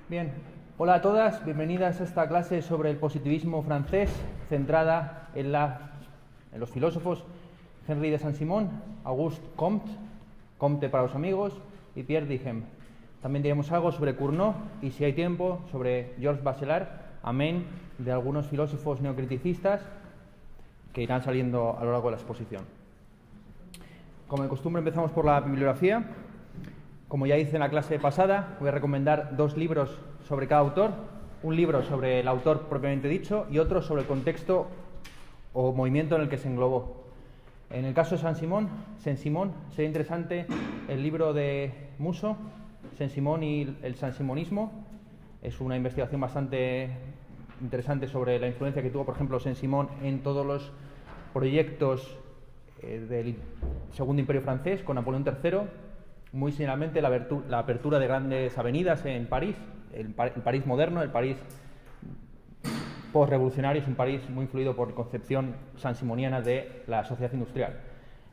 Bien, hola a todas, bienvenidas a esta clase sobre el positivismo francés, centrada en los filósofos Henri de Saint-Simon, Auguste Comte, Comte para los amigos, y Pierre Duhem. También diremos algo sobre Cournot y, si hay tiempo, sobre Georges Bachelard, amén de algunos filósofos neocriticistas que irán saliendo a lo largo de la exposición. Como de costumbre, empezamos por la bibliografía. Como ya hice en la clase pasada, voy a recomendar dos libros sobre cada autor, un libro sobre el autor propiamente dicho y otro sobre el contexto o movimiento en el que se englobó. En el caso de Saint-Simon, sería interesante el libro de Musso, Saint-Simon y el saint-simonismo. Es una investigación bastante interesante sobre la influencia que tuvo, por ejemplo, Saint-Simon en todos los proyectos del Segundo Imperio francés con Napoleón III. Muy señalamente la apertura de grandes avenidas en París, el París moderno, el París postrevolucionario, es un París muy influido por la concepción saint-simoniana de la sociedad industrial.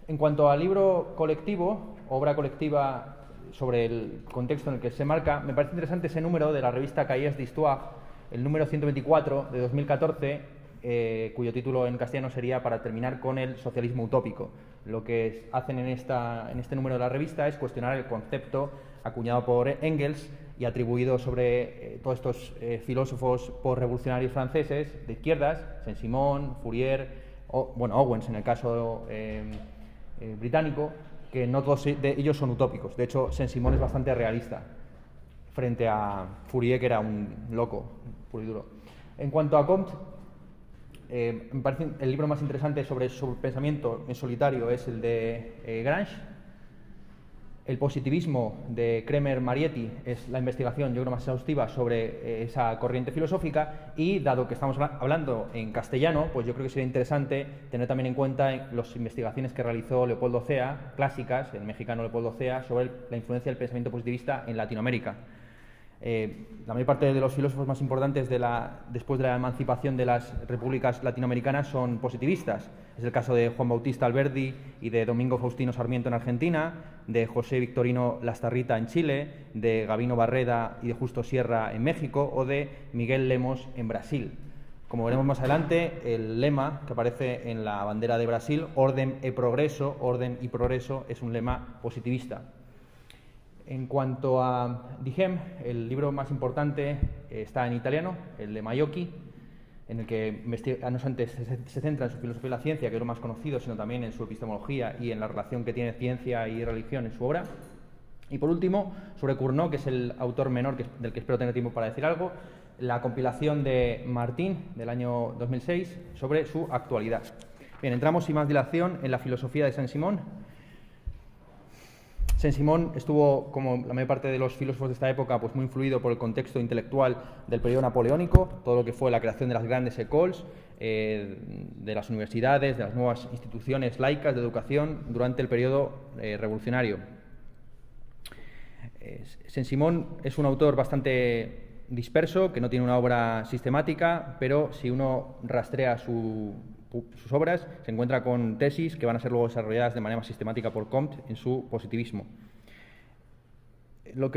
En cuanto al libro colectivo, obra colectiva sobre el contexto en el que se marca, me parece interesante ese número de la revista Cahiers d'Histoire, el número 124 de 2014, cuyo título en castellano sería Para terminar con el socialismo utópico. Lo que hacen en este número de la revista es cuestionar el concepto acuñado por Engels y atribuido sobre todos estos filósofos postrevolucionarios franceses de izquierdas, Saint-Simon, Fourier, Owens en el caso británico, que no todos de ellos son utópicos. De hecho, Saint-Simon es bastante realista frente a Fourier, que era un loco puro y duro. En cuanto a Comte, me parece el libro más interesante sobre su pensamiento en solitario es el de Gramsci. El positivismo de Kremer Marietti es la investigación, yo creo, más exhaustiva sobre esa corriente filosófica, y dado que estamos hablando en castellano, pues yo creo que sería interesante tener también en cuenta las investigaciones que realizó Leopoldo Cea, clásicas, el mexicano Leopoldo Cea, sobre la influencia del pensamiento positivista en Latinoamérica. La mayor parte de los filósofos más importantes después de la emancipación de las repúblicas latinoamericanas son positivistas. Es el caso de Juan Bautista Alberdi y de Domingo Faustino Sarmiento en Argentina, de José Victorino Lastarrita en Chile, de Gabino Barreda y de Justo Sierra en México, o de Miguel Lemos en Brasil. Como veremos más adelante, el lema que aparece en la bandera de Brasil, orden y progreso, es un lema positivista. En cuanto a Duhem, el libro más importante está en italiano, el de Maiocchi, en el que no solamente se centra en su filosofía de la ciencia, que es lo más conocido, sino también en su epistemología y en la relación que tiene ciencia y religión en su obra. Y por último, sobre Cournot, que es el autor menor del que espero tener tiempo para decir algo, la compilación de Martín del año 2006 sobre su actualidad. Bien, entramos sin más dilación en la filosofía de Saint-Simon. Saint-Simon estuvo, como la mayor parte de los filósofos de esta época, pues muy influido por el contexto intelectual del periodo napoleónico, todo lo que fue la creación de las grandes écoles, de las universidades, de las nuevas instituciones laicas de educación durante el periodo revolucionario. Saint-Simon es un autor bastante disperso, que no tiene una obra sistemática, pero si uno rastrea sus obras, se encuentra con tesis que van a ser luego desarrolladas de manera más sistemática por Comte en su positivismo. Lo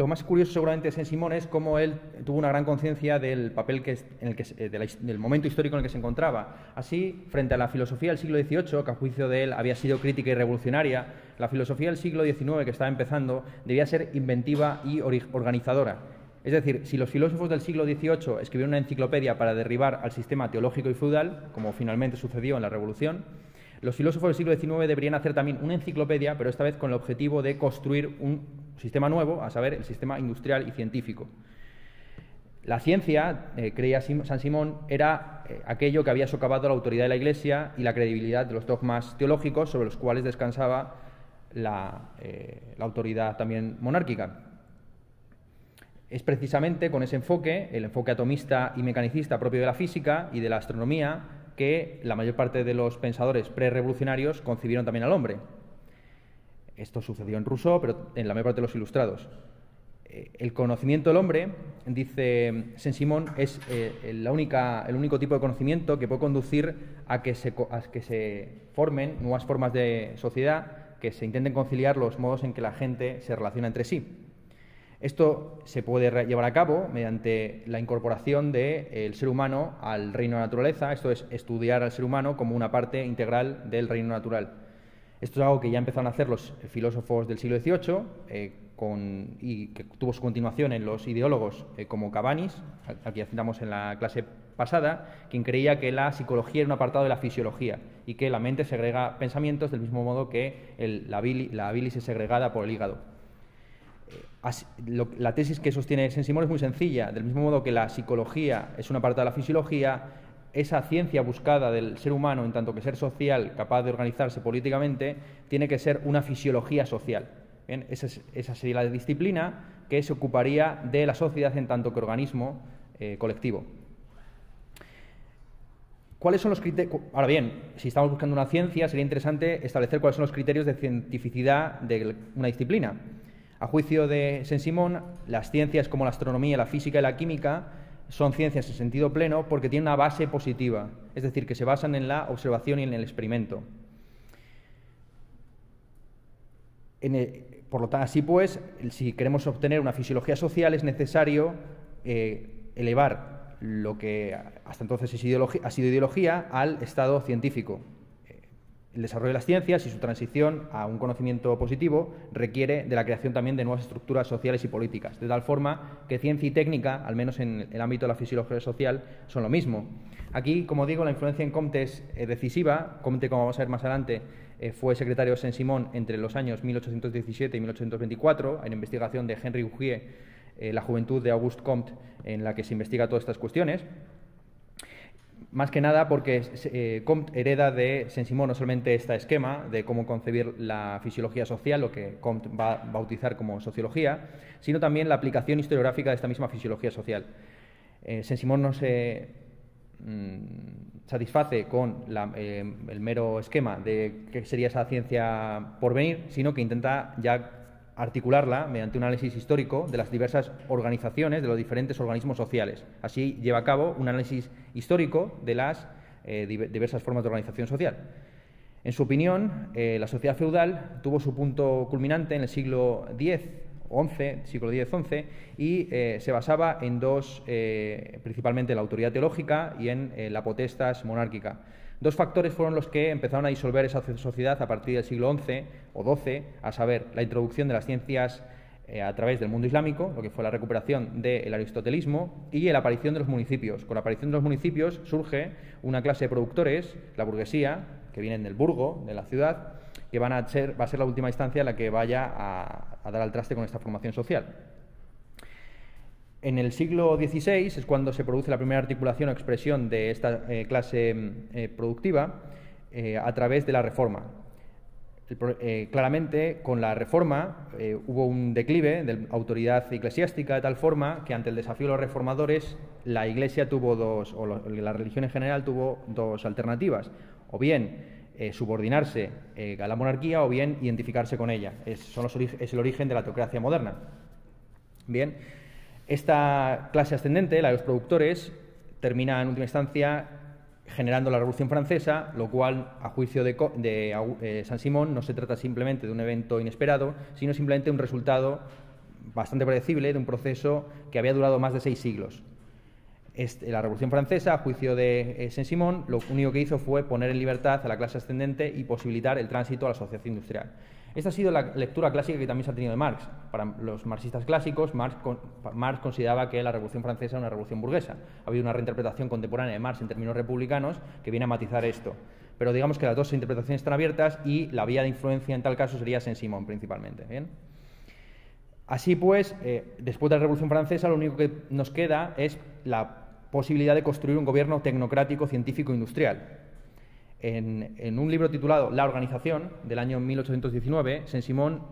más curioso seguramente de Saint-Simon es cómo él tuvo una gran conciencia del papel del momento histórico en el que se encontraba. Así, frente a la filosofía del siglo XVIII, que a juicio de él había sido crítica y revolucionaria, la filosofía del siglo XIX, que estaba empezando, debía ser inventiva y organizadora. Es decir, si los filósofos del siglo XVIII escribieron una enciclopedia para derribar al sistema teológico y feudal, como finalmente sucedió en la Revolución, los filósofos del siglo XIX deberían hacer también una enciclopedia, pero esta vez con el objetivo de construir un sistema nuevo, a saber, el sistema industrial y científico. La ciencia, creía Saint-Simon, era aquello que había socavado la autoridad de la Iglesia y la credibilidad de los dogmas teológicos sobre los cuales descansaba la autoridad también monárquica. Es precisamente con ese enfoque, el enfoque atomista y mecanicista propio de la física y de la astronomía, que la mayor parte de los pensadores pre-revolucionarios concibieron también al hombre. Esto sucedió en Rousseau, pero en la mayor parte de los ilustrados. El conocimiento del hombre, dice Saint-Simon, es el único tipo de conocimiento que puede conducir a que se formen nuevas formas de sociedad, que se intenten conciliar los modos en que la gente se relaciona entre sí. Esto se puede llevar a cabo mediante la incorporación del ser humano al reino de la naturaleza, esto es, estudiar al ser humano como una parte integral del reino natural. Esto es algo que ya empezaron a hacer los filósofos del siglo XVIII y que tuvo su continuación en los ideólogos como Cabanis, al que ya citamos en la clase pasada, quien creía que la psicología era un apartado de la fisiología y que la mente segrega pensamientos del mismo modo que la bilis es segregada por el hígado. La tesis que sostiene Saint-Simon es muy sencilla. Del mismo modo que la psicología es un apartado de la fisiología, esa ciencia buscada del ser humano en tanto que ser social, capaz de organizarse políticamente, tiene que ser una fisiología social. ¿Bien? Esa sería la disciplina que se ocuparía de la sociedad en tanto que organismo colectivo. ¿Cuáles son los criterios? Ahora bien, si estamos buscando una ciencia, sería interesante establecer cuáles son los criterios de cientificidad de una disciplina. A juicio de Saint-Simon, las ciencias como la astronomía, la física y la química son ciencias en sentido pleno porque tienen una base positiva, es decir, que se basan en la observación y en el experimento. Por lo tanto, así pues, si queremos obtener una fisiología social es necesario elevar lo que hasta entonces ha sido ideología al estado científico. El desarrollo de las ciencias y su transición a un conocimiento positivo requiere de la creación también de nuevas estructuras sociales y políticas, de tal forma que ciencia y técnica, al menos en el ámbito de la fisiología social, son lo mismo. Aquí, como digo, la influencia en Comte es decisiva. Comte, como vamos a ver más adelante, fue secretario de Saint-Simon entre los años 1817 y 1824, en investigación de Henri Huguier, La juventud de Auguste Comte, en la que se investiga todas estas cuestiones. Más que nada porque Comte hereda de Saint-Simon no solamente este esquema de cómo concebir la fisiología social, lo que Comte va a bautizar como sociología, sino también la aplicación historiográfica de esta misma fisiología social. Saint-Simon no se satisface con el mero esquema de qué sería esa ciencia por venir, sino que intenta ya articularla mediante un análisis histórico de las diversas organizaciones, de los diferentes organismos sociales. Así lleva a cabo un análisis histórico de las diversas formas de organización social. En su opinión, la sociedad feudal tuvo su punto culminante en el siglo X-XI, y se basaba en dos, principalmente en la autoridad teológica y en la potestas monárquica. Dos factores fueron los que empezaron a disolver esa sociedad a partir del siglo XI o XII, a saber, la introducción de las ciencias a través del mundo islámico, lo que fue la recuperación del aristotelismo, y la aparición de los municipios. Con la aparición de los municipios surge una clase de productores, la burguesía, que vienen del burgo, de la ciudad, que va a ser la última instancia la que vaya a dar al traste con esta formación social. En el siglo XVI es cuando se produce la primera articulación o expresión de esta clase productiva a través de la Reforma. Claramente, con la Reforma hubo un declive de la autoridad eclesiástica de tal forma que ante el desafío de los reformadores la Iglesia tuvo la religión en general tuvo dos alternativas: o bien subordinarse a la monarquía o bien identificarse con ella. Es el origen de la teocracia moderna. Bien. Esta clase ascendente, la de los productores, termina en última instancia generando la Revolución Francesa, lo cual, a juicio de Saint-Simon, no se trata simplemente de un evento inesperado, sino simplemente un resultado bastante predecible de un proceso que había durado más de 6 siglos. La Revolución Francesa, a juicio de Saint-Simon, lo único que hizo fue poner en libertad a la clase ascendente y posibilitar el tránsito a la sociedad industrial. Esta ha sido la lectura clásica que también se ha tenido de Marx. Para los marxistas clásicos, Marx consideraba que la Revolución Francesa era una revolución burguesa. Ha habido una reinterpretación contemporánea de Marx en términos republicanos que viene a matizar esto. Pero digamos que las dos interpretaciones están abiertas y la vía de influencia en tal caso sería Saint-Simon principalmente. ¿Bien? Así pues, después de la Revolución Francesa, lo único que nos queda es la posibilidad de construir un gobierno tecnocrático, científico e industrial. En un libro titulado La Organización, del año 1819, Saint-Simon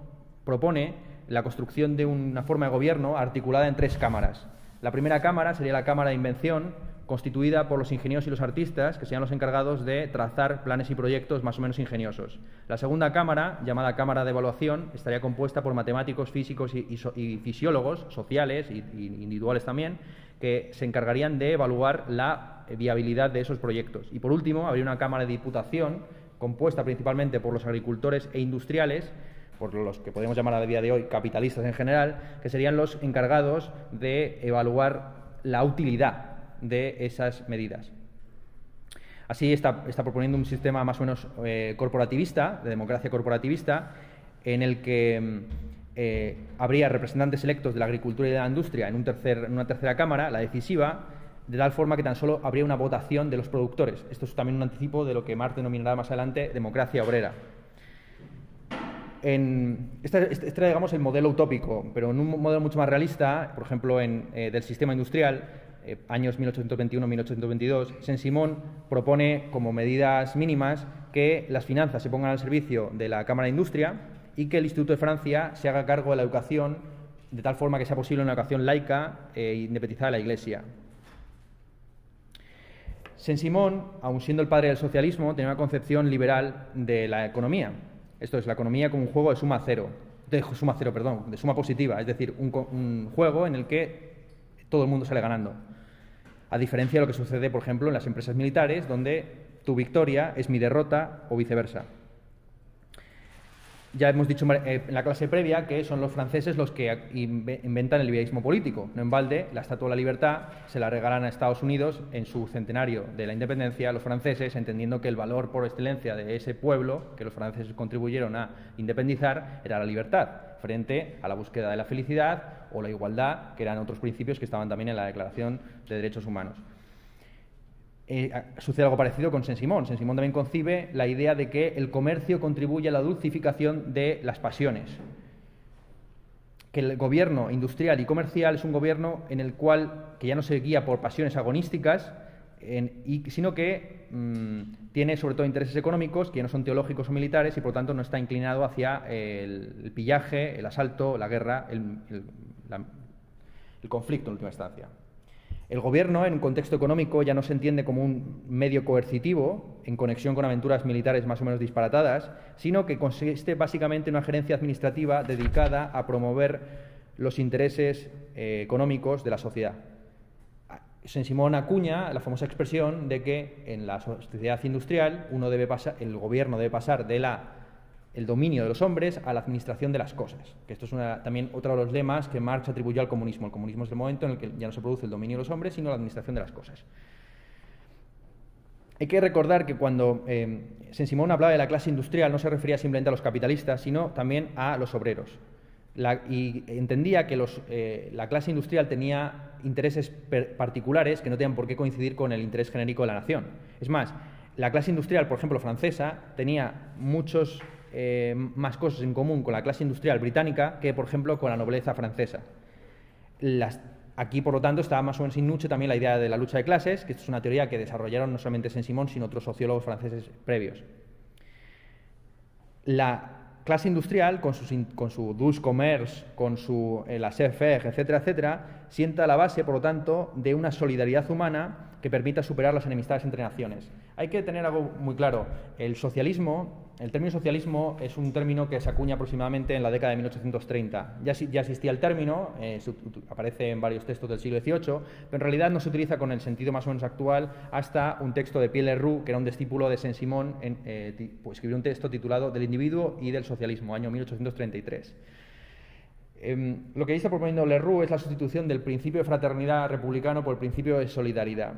propone la construcción de una forma de gobierno articulada en 3 cámaras. La primera cámara sería la Cámara de Invención, constituida por los ingenieros y los artistas, que serían los encargados de trazar planes y proyectos más o menos ingeniosos. La segunda cámara, llamada Cámara de Evaluación, estaría compuesta por matemáticos, físicos y fisiólogos, sociales y individuales también, que se encargarían de evaluar la viabilidad de esos proyectos. Y por último, habría una Cámara de Diputación, compuesta principalmente por los agricultores e industriales, por los que podemos llamar a día de hoy capitalistas en general, que serían los encargados de evaluar la utilidad de esas medidas. Así está proponiendo un sistema más o menos corporativista, de democracia corporativista, en el que habría representantes electos de la agricultura y de la industria en una tercera cámara, la decisiva, de tal forma que tan solo habría una votación de los productores. Esto es también un anticipo de lo que Marx denominará más adelante democracia obrera. Este era, digamos, el modelo utópico, pero en un modelo mucho más realista, por ejemplo, del sistema industrial, años 1821-1822, Saint-Simon propone como medidas mínimas que las finanzas se pongan al servicio de la Cámara de Industria y que el Instituto de Francia se haga cargo de la educación de tal forma que sea posible una educación laica e independizada de la Iglesia. Saint-Simon, aun siendo el padre del socialismo, tenía una concepción liberal de la economía. Esto es, la economía como un juego de suma positiva, es decir, un juego en el que todo el mundo sale ganando. A diferencia de lo que sucede, por ejemplo, en las empresas militares, donde tu victoria es mi derrota o viceversa. Ya hemos dicho en la clase previa que son los franceses los que inventan el liberalismo político. No en balde, la Estatua de la Libertad se la regalan a Estados Unidos en su centenario de la independencia, los franceses, entendiendo que el valor por excelencia de ese pueblo, que los franceses contribuyeron a independizar, era la libertad, frente a la búsqueda de la felicidad o la igualdad, que eran otros principios que estaban también en la Declaración de Derechos Humanos. Sucede algo parecido con Saint-Simon. Saint-Simon también concibe la idea de que el comercio contribuye a la dulcificación de las pasiones. Que el gobierno industrial y comercial es un gobierno en el cual que ya no se guía por pasiones agonísticas, sino que tiene sobre todo intereses económicos que ya no son teológicos o militares y por lo tanto no está inclinado hacia el pillaje, el asalto, la guerra, el conflicto en última instancia. El gobierno, en un contexto económico, ya no se entiende como un medio coercitivo en conexión con aventuras militares más o menos disparatadas, sino que consiste básicamente en una gerencia administrativa dedicada a promover los intereses económicos de la sociedad. Saint-Simon acuña la famosa expresión de que en la sociedad industrial el gobierno debe pasar el dominio de los hombres a la administración de las cosas. Que esto es también otro de los lemas que Marx atribuyó al comunismo. El comunismo es el momento en el que ya no se produce el dominio de los hombres, sino la administración de las cosas. Hay que recordar que cuando Saint-Simon hablaba de la clase industrial no se refería simplemente a los capitalistas, sino también a los obreros. Y entendía que la clase industrial tenía intereses particulares que no tenían por qué coincidir con el interés genérico de la nación. Es más, la clase industrial, por ejemplo, francesa, tenía muchos más cosas en común con la clase industrial británica que, por ejemplo, con la nobleza francesa. Aquí, por lo tanto, estaba más o menos in nuce también la idea de la lucha de clases, que esto es una teoría que desarrollaron no solamente Saint-Simon, sino otros sociólogos franceses previos. La clase industrial, con su douce commerce, con su laissez-faire, etcétera, etcétera, sienta la base, por lo tanto, de una solidaridad humana que permita superar las enemistades entre naciones. Hay que tener algo muy claro. El término socialismo es un término que se acuña aproximadamente en la década de 1830. Ya existía el término, aparece en varios textos del siglo XVIII, pero en realidad no se utiliza con el sentido más o menos actual hasta un texto de Pierre Leroux, que era un discípulo de Saint-Simon, escribió un texto titulado Del individuo y del socialismo, año 1833. Lo que está proponiendo Leroux es la sustitución del principio de fraternidad republicano por el principio de solidaridad.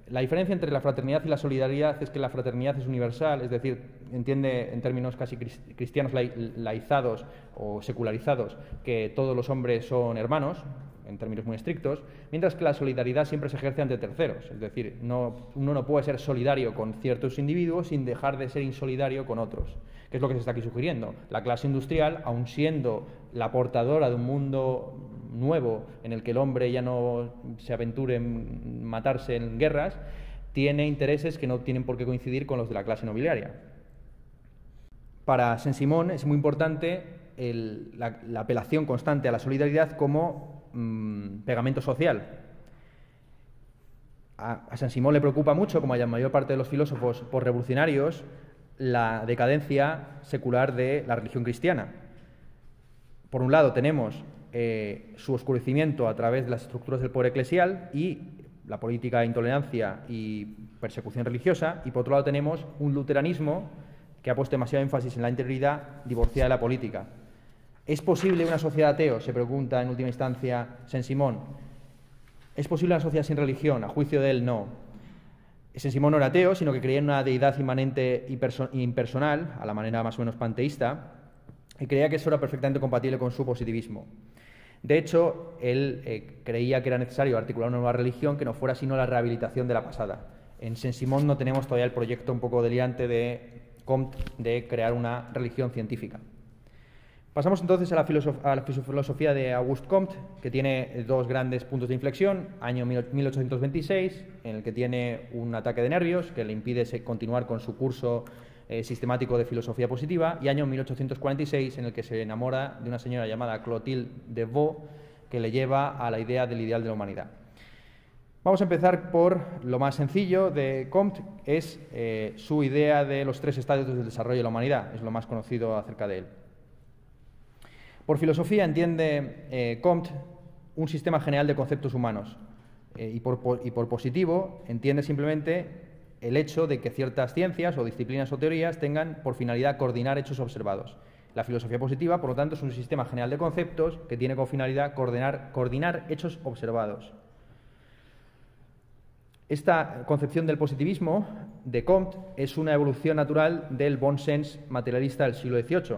La diferencia entre la fraternidad y la solidaridad es que la fraternidad es universal, es decir, entiende en términos casi cristianos laizados o secularizados que todos los hombres son hermanos, en términos muy estrictos, mientras que la solidaridad siempre se ejerce ante terceros, es decir, uno no puede ser solidario con ciertos individuos sin dejar de ser insolidario con otros, que es lo que se está aquí sugiriendo. La clase industrial, aun siendo la portadora de un mundo nuevo en el que el hombre ya no se aventure en matarse en guerras, tiene intereses que no tienen por qué coincidir con los de la clase nobiliaria. Para Saint-Simon es muy importante la apelación constante a la solidaridad como pegamento social. A Saint-Simon le preocupa mucho, como a la mayor parte de los filósofos revolucionarios, la decadencia secular de la religión cristiana. Por un lado tenemos su oscurecimiento a través de las estructuras del poder eclesial y la política de intolerancia y persecución religiosa, y por otro lado tenemos un luteranismo que ha puesto demasiado énfasis en la integridad divorciada de la política. ¿Es posible una sociedad ateo? Se pregunta en última instancia Saint-Simon. ¿Es posible una sociedad sin religión? A juicio de él, no. Saint-Simon no era ateo, sino que creía en una deidad inmanente y impersonal, a la manera más o menos panteísta, y creía que eso era perfectamente compatible con su positivismo. De hecho, él creía que era necesario articular una nueva religión que no fuera sino la rehabilitación de la pasada. En Saint-Simon no tenemos todavía el proyecto un poco delirante de Comte de crear una religión científica. Pasamos entonces a la filosofía de Auguste Comte, que tiene dos grandes puntos de inflexión. Año 1826, en el que tiene un ataque de nervios que le impide continuar con su curso sistemático de filosofía positiva, y año 1846, en el que se enamora de una señora llamada Clotilde de Vaux, que le lleva a la idea del ideal de la humanidad. Vamos a empezar por lo más sencillo de Comte, es su idea de los 3 estadios del desarrollo de la humanidad, es lo más conocido acerca de él. Por filosofía entiende Comte un sistema general de conceptos humanos, y por positivo entiende simplemente el hecho de que ciertas ciencias o disciplinas o teorías tengan por finalidad coordinar hechos observados. La filosofía positiva, por lo tanto, es un sistema general de conceptos que tiene como finalidad coordinar hechos observados. Esta concepción del positivismo de Comte es una evolución natural del bon sens materialista del siglo XVIII.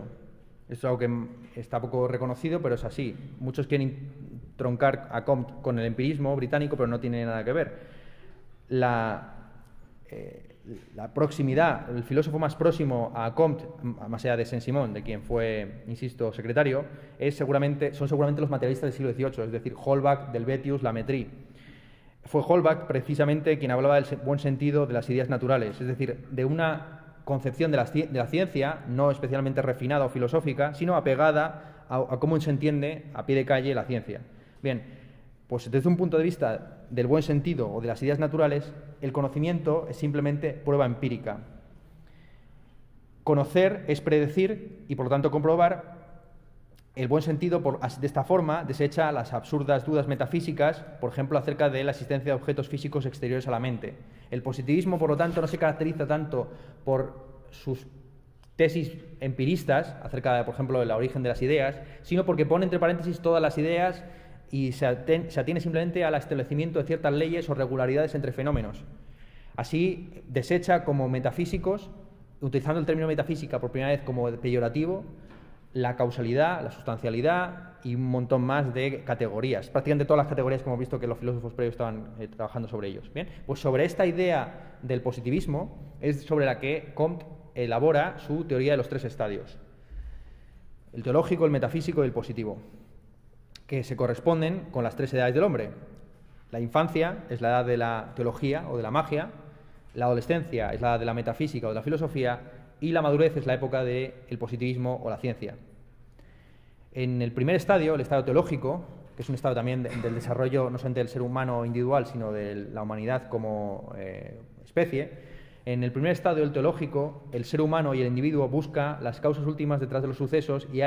Esto es algo que está poco reconocido, pero es así. Muchos quieren troncar a Comte con el empirismo británico, pero no tiene nada que ver. La proximidad, el filósofo más próximo a Comte, más allá de Saint-Simon, de quien fue, insisto, secretario, son seguramente los materialistas del siglo XVIII, es decir, Holbach, Helvetius, Lametrie. Fue Holbach precisamente quien hablaba del buen sentido de las ideas naturales, es decir, de una concepción de la ciencia no especialmente refinada o filosófica, sino apegada a cómo se entiende a pie de calle la ciencia. Bien, pues desde un punto de vista del buen sentido o de las ideas naturales, el conocimiento es simplemente prueba empírica. Conocer es predecir y, por lo tanto, comprobar. El buen sentido, de esta forma, desecha las absurdas dudas metafísicas, por ejemplo, acerca de la existencia de objetos físicos exteriores a la mente. El positivismo, por lo tanto, no se caracteriza tanto por sus tesis empiristas acerca, por ejemplo, del origen de las ideas, sino porque pone entre paréntesis todas las ideas y se atiene simplemente al establecimiento de ciertas leyes o regularidades entre fenómenos. Así, desecha como metafísicos, utilizando el término metafísica por primera vez como peyorativo, la causalidad, la sustancialidad y un montón más de categorías. Prácticamente todas las categorías que hemos visto que los filósofos previos estaban trabajando sobre ellos. Bien, pues sobre esta idea del positivismo es sobre la que Comte elabora su teoría de los 3 estadios. El teológico, el metafísico y el positivo, que se corresponden con las 3 edades del hombre. La infancia es la edad de la teología o de la magia, la adolescencia es la edad de la metafísica o de la filosofía, y la madurez es la época del positivismo o la ciencia. En el primer estadio, el estado teológico, que es un estado también del desarrollo no solamente del ser humano individual, sino de la humanidad como especie, en el primer estadio, el teológico, el ser humano y el individuo busca las causas últimas detrás de los sucesos y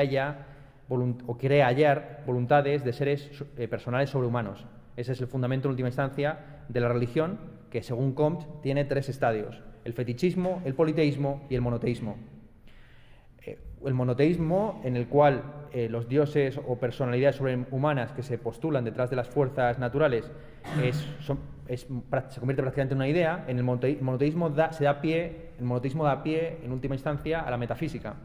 quiere hallar voluntades de seres personales sobrehumanos. Ese es el fundamento, en última instancia, de la religión, que según Comte tiene 3 estadios: el fetichismo, el politeísmo y el monoteísmo. El monoteísmo, en el cual los dioses o personalidades sobrehumanas que se postulan detrás de las fuerzas naturales se convierte prácticamente en una idea. En el monoteísmo da pie, en última instancia, a la metafísica.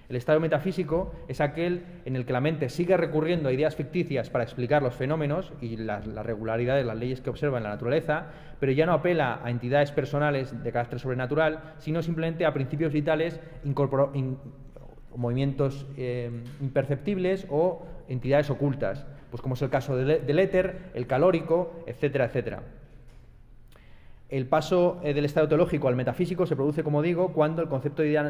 El estado metafísico es aquel en el que la mente sigue recurriendo a ideas ficticias para explicar los fenómenos y las regularidades, las leyes que observa en la naturaleza, pero ya no apela a entidades personales de carácter sobrenatural, sino simplemente a principios vitales, movimientos imperceptibles o entidades ocultas, pues como es el caso del éter, el calórico, etcétera, etcétera. El paso del estado teológico al metafísico se produce, como digo, cuando el concepto de idea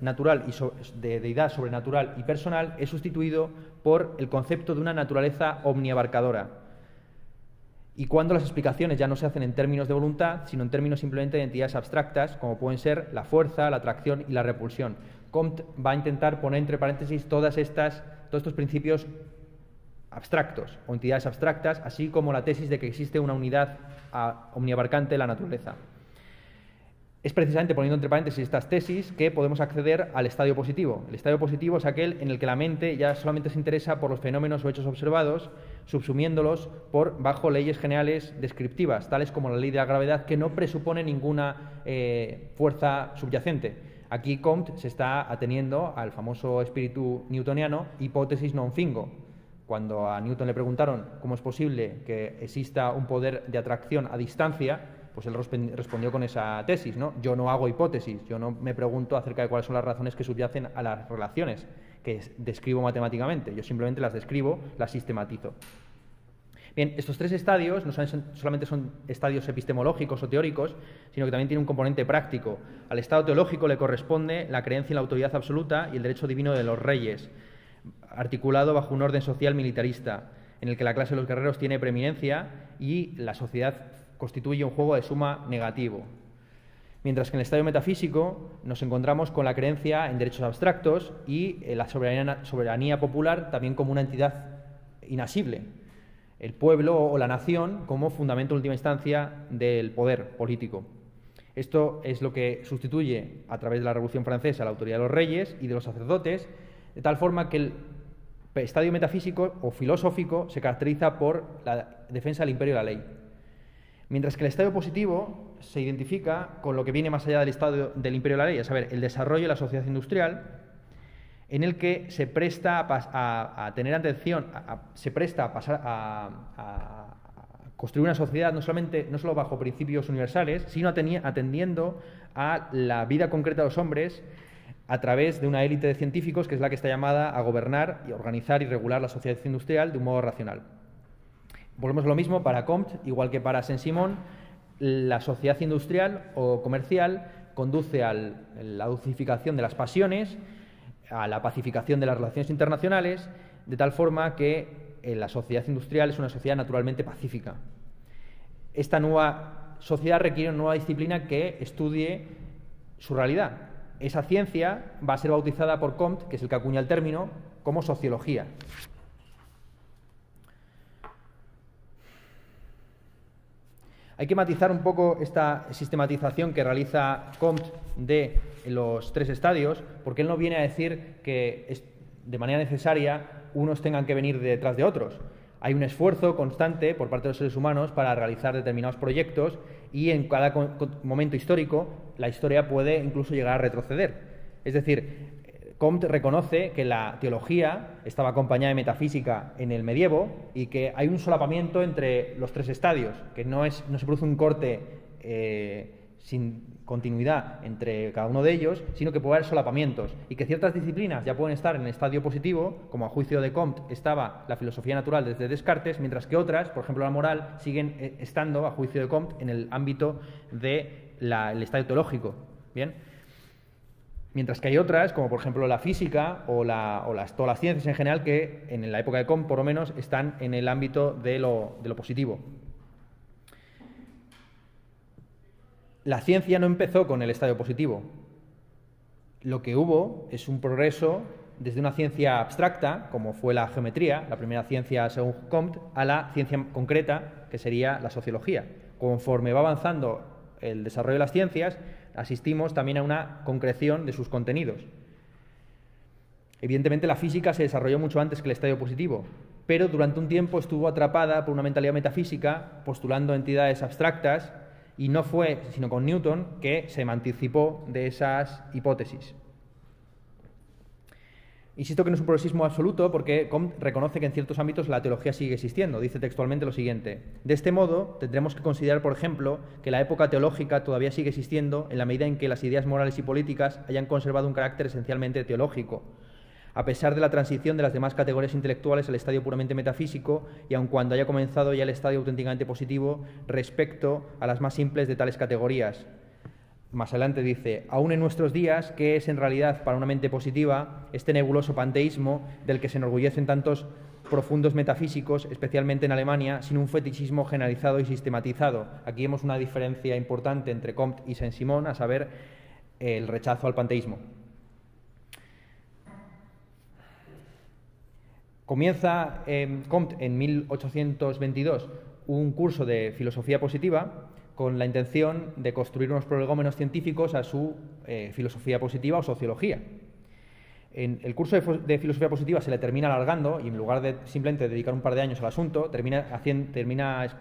natural y de deidad sobrenatural y personal es sustituido por el concepto de una naturaleza omniabarcadora, y cuando las explicaciones ya no se hacen en términos de voluntad, sino en términos simplemente de entidades abstractas, como pueden ser la fuerza, la atracción y la repulsión. Comte va a intentar poner entre paréntesis todos estos principios abstractos o entidades abstractas, así como la tesis de que existe una unidad omniabarcante de la naturaleza. Es precisamente poniendo entre paréntesis estas tesis que podemos acceder al estadio positivo. El estadio positivo es aquel en el que la mente ya solamente se interesa por los fenómenos o hechos observados, subsumiéndolos bajo leyes generales descriptivas, tales como la ley de la gravedad, que no presupone ninguna fuerza subyacente. Aquí Comte se está ateniendo al famoso espíritu newtoniano, hipótesis non fingo. Cuando a Newton le preguntaron cómo es posible que exista un poder de atracción a distancia, pues él respondió con esa tesis, ¿no? Yo no hago hipótesis, yo no me pregunto acerca de cuáles son las razones que subyacen a las relaciones que describo matemáticamente, yo simplemente las describo, las sistematizo. Bien, estos tres estadios no solamente son estadios epistemológicos o teóricos, sino que también tienen un componente práctico. Al estado teológico le corresponde la creencia en la autoridad absoluta y el derecho divino de los reyes, articulado bajo un orden social militarista, en el que la clase de los guerreros tiene preeminencia y la sociedad constituye un juego de suma negativo. Mientras que en el estadio metafísico nos encontramos con la creencia en derechos abstractos y la soberanía popular también como una entidad inasible, el pueblo o la nación como fundamento en última instancia del poder político. Esto es lo que sustituye a través de la Revolución Francesa la autoridad de los reyes y de los sacerdotes, de tal forma que el estadio metafísico o filosófico se caracteriza por la defensa del imperio de la ley. Mientras que el estadio positivo se identifica con lo que viene más allá del estado del imperio de la ley, a saber, el desarrollo de la sociedad industrial, en el que se presta a tener atención, se presta a pasar a construir una sociedad no solo bajo principios universales, sino atendiendo a la vida concreta de los hombres a través de una élite de científicos que es la que está llamada a gobernar y organizar y regular la sociedad industrial de un modo racional. Volvemos a lo mismo para Comte, igual que para Saint-Simon, la sociedad industrial o comercial conduce a la dulcificación de las pasiones, a la pacificación de las relaciones internacionales, de tal forma que la sociedad industrial es una sociedad naturalmente pacífica. Esta nueva sociedad requiere una nueva disciplina que estudie su realidad. Esa ciencia va a ser bautizada por Comte, que es el que acuña el término, como sociología. Hay que matizar un poco esta sistematización que realiza Comte de los tres estadios, porque él no viene a decir que de manera necesaria unos tengan que venir detrás de otros. Hay un esfuerzo constante por parte de los seres humanos para realizar determinados proyectos y en cada momento histórico la historia puede incluso llegar a retroceder. Es decir, Comte reconoce que la teología estaba acompañada de metafísica en el medievo y que hay un solapamiento entre los tres estadios, que no se produce un corte sin continuidad entre cada uno de ellos, sino que puede haber solapamientos y que ciertas disciplinas ya pueden estar en el estadio positivo, como a juicio de Comte estaba la filosofía natural desde Descartes, mientras que otras, por ejemplo la moral, siguen estando a juicio de Comte en el ámbito del estadio teológico. ¿Bien? Mientras que hay otras, como por ejemplo la física o todas las ciencias en general, que en la época de Comte, por lo menos, están en el ámbito de lo positivo. La ciencia no empezó con el estadio positivo. Lo que hubo es un progreso desde una ciencia abstracta, como fue la geometría, la primera ciencia según Comte, a la ciencia concreta, que sería la sociología. Conforme va avanzando el desarrollo de las ciencias, asistimos también a una concreción de sus contenidos. Evidentemente la física se desarrolló mucho antes que el estadio positivo, pero durante un tiempo estuvo atrapada por una mentalidad metafísica, postulando entidades abstractas, y no fue sino con Newton que se emancipó de esas hipótesis. Insisto que no es un progresismo absoluto porque Comte reconoce que en ciertos ámbitos la teología sigue existiendo. Dice textualmente lo siguiente: de este modo, tendremos que considerar, por ejemplo, que la época teológica todavía sigue existiendo en la medida en que las ideas morales y políticas hayan conservado un carácter esencialmente teológico, a pesar de la transición de las demás categorías intelectuales al estadio puramente metafísico y aun cuando haya comenzado ya el estadio auténticamente positivo respecto a las más simples de tales categorías. Más adelante dice: aún en nuestros días, ¿qué es en realidad para una mente positiva este nebuloso panteísmo del que se enorgullecen tantos profundos metafísicos, especialmente en Alemania, sin un fetichismo generalizado y sistematizado? Aquí vemos una diferencia importante entre Comte y Saint-Simon, a saber, el rechazo al panteísmo. Comienza Comte en 1822 un curso de filosofía positiva, con la intención de construir unos prolegómenos científicos a su filosofía positiva o sociología. El curso de filosofía positiva se le termina alargando y en lugar de simplemente dedicar un par de años al asunto, termina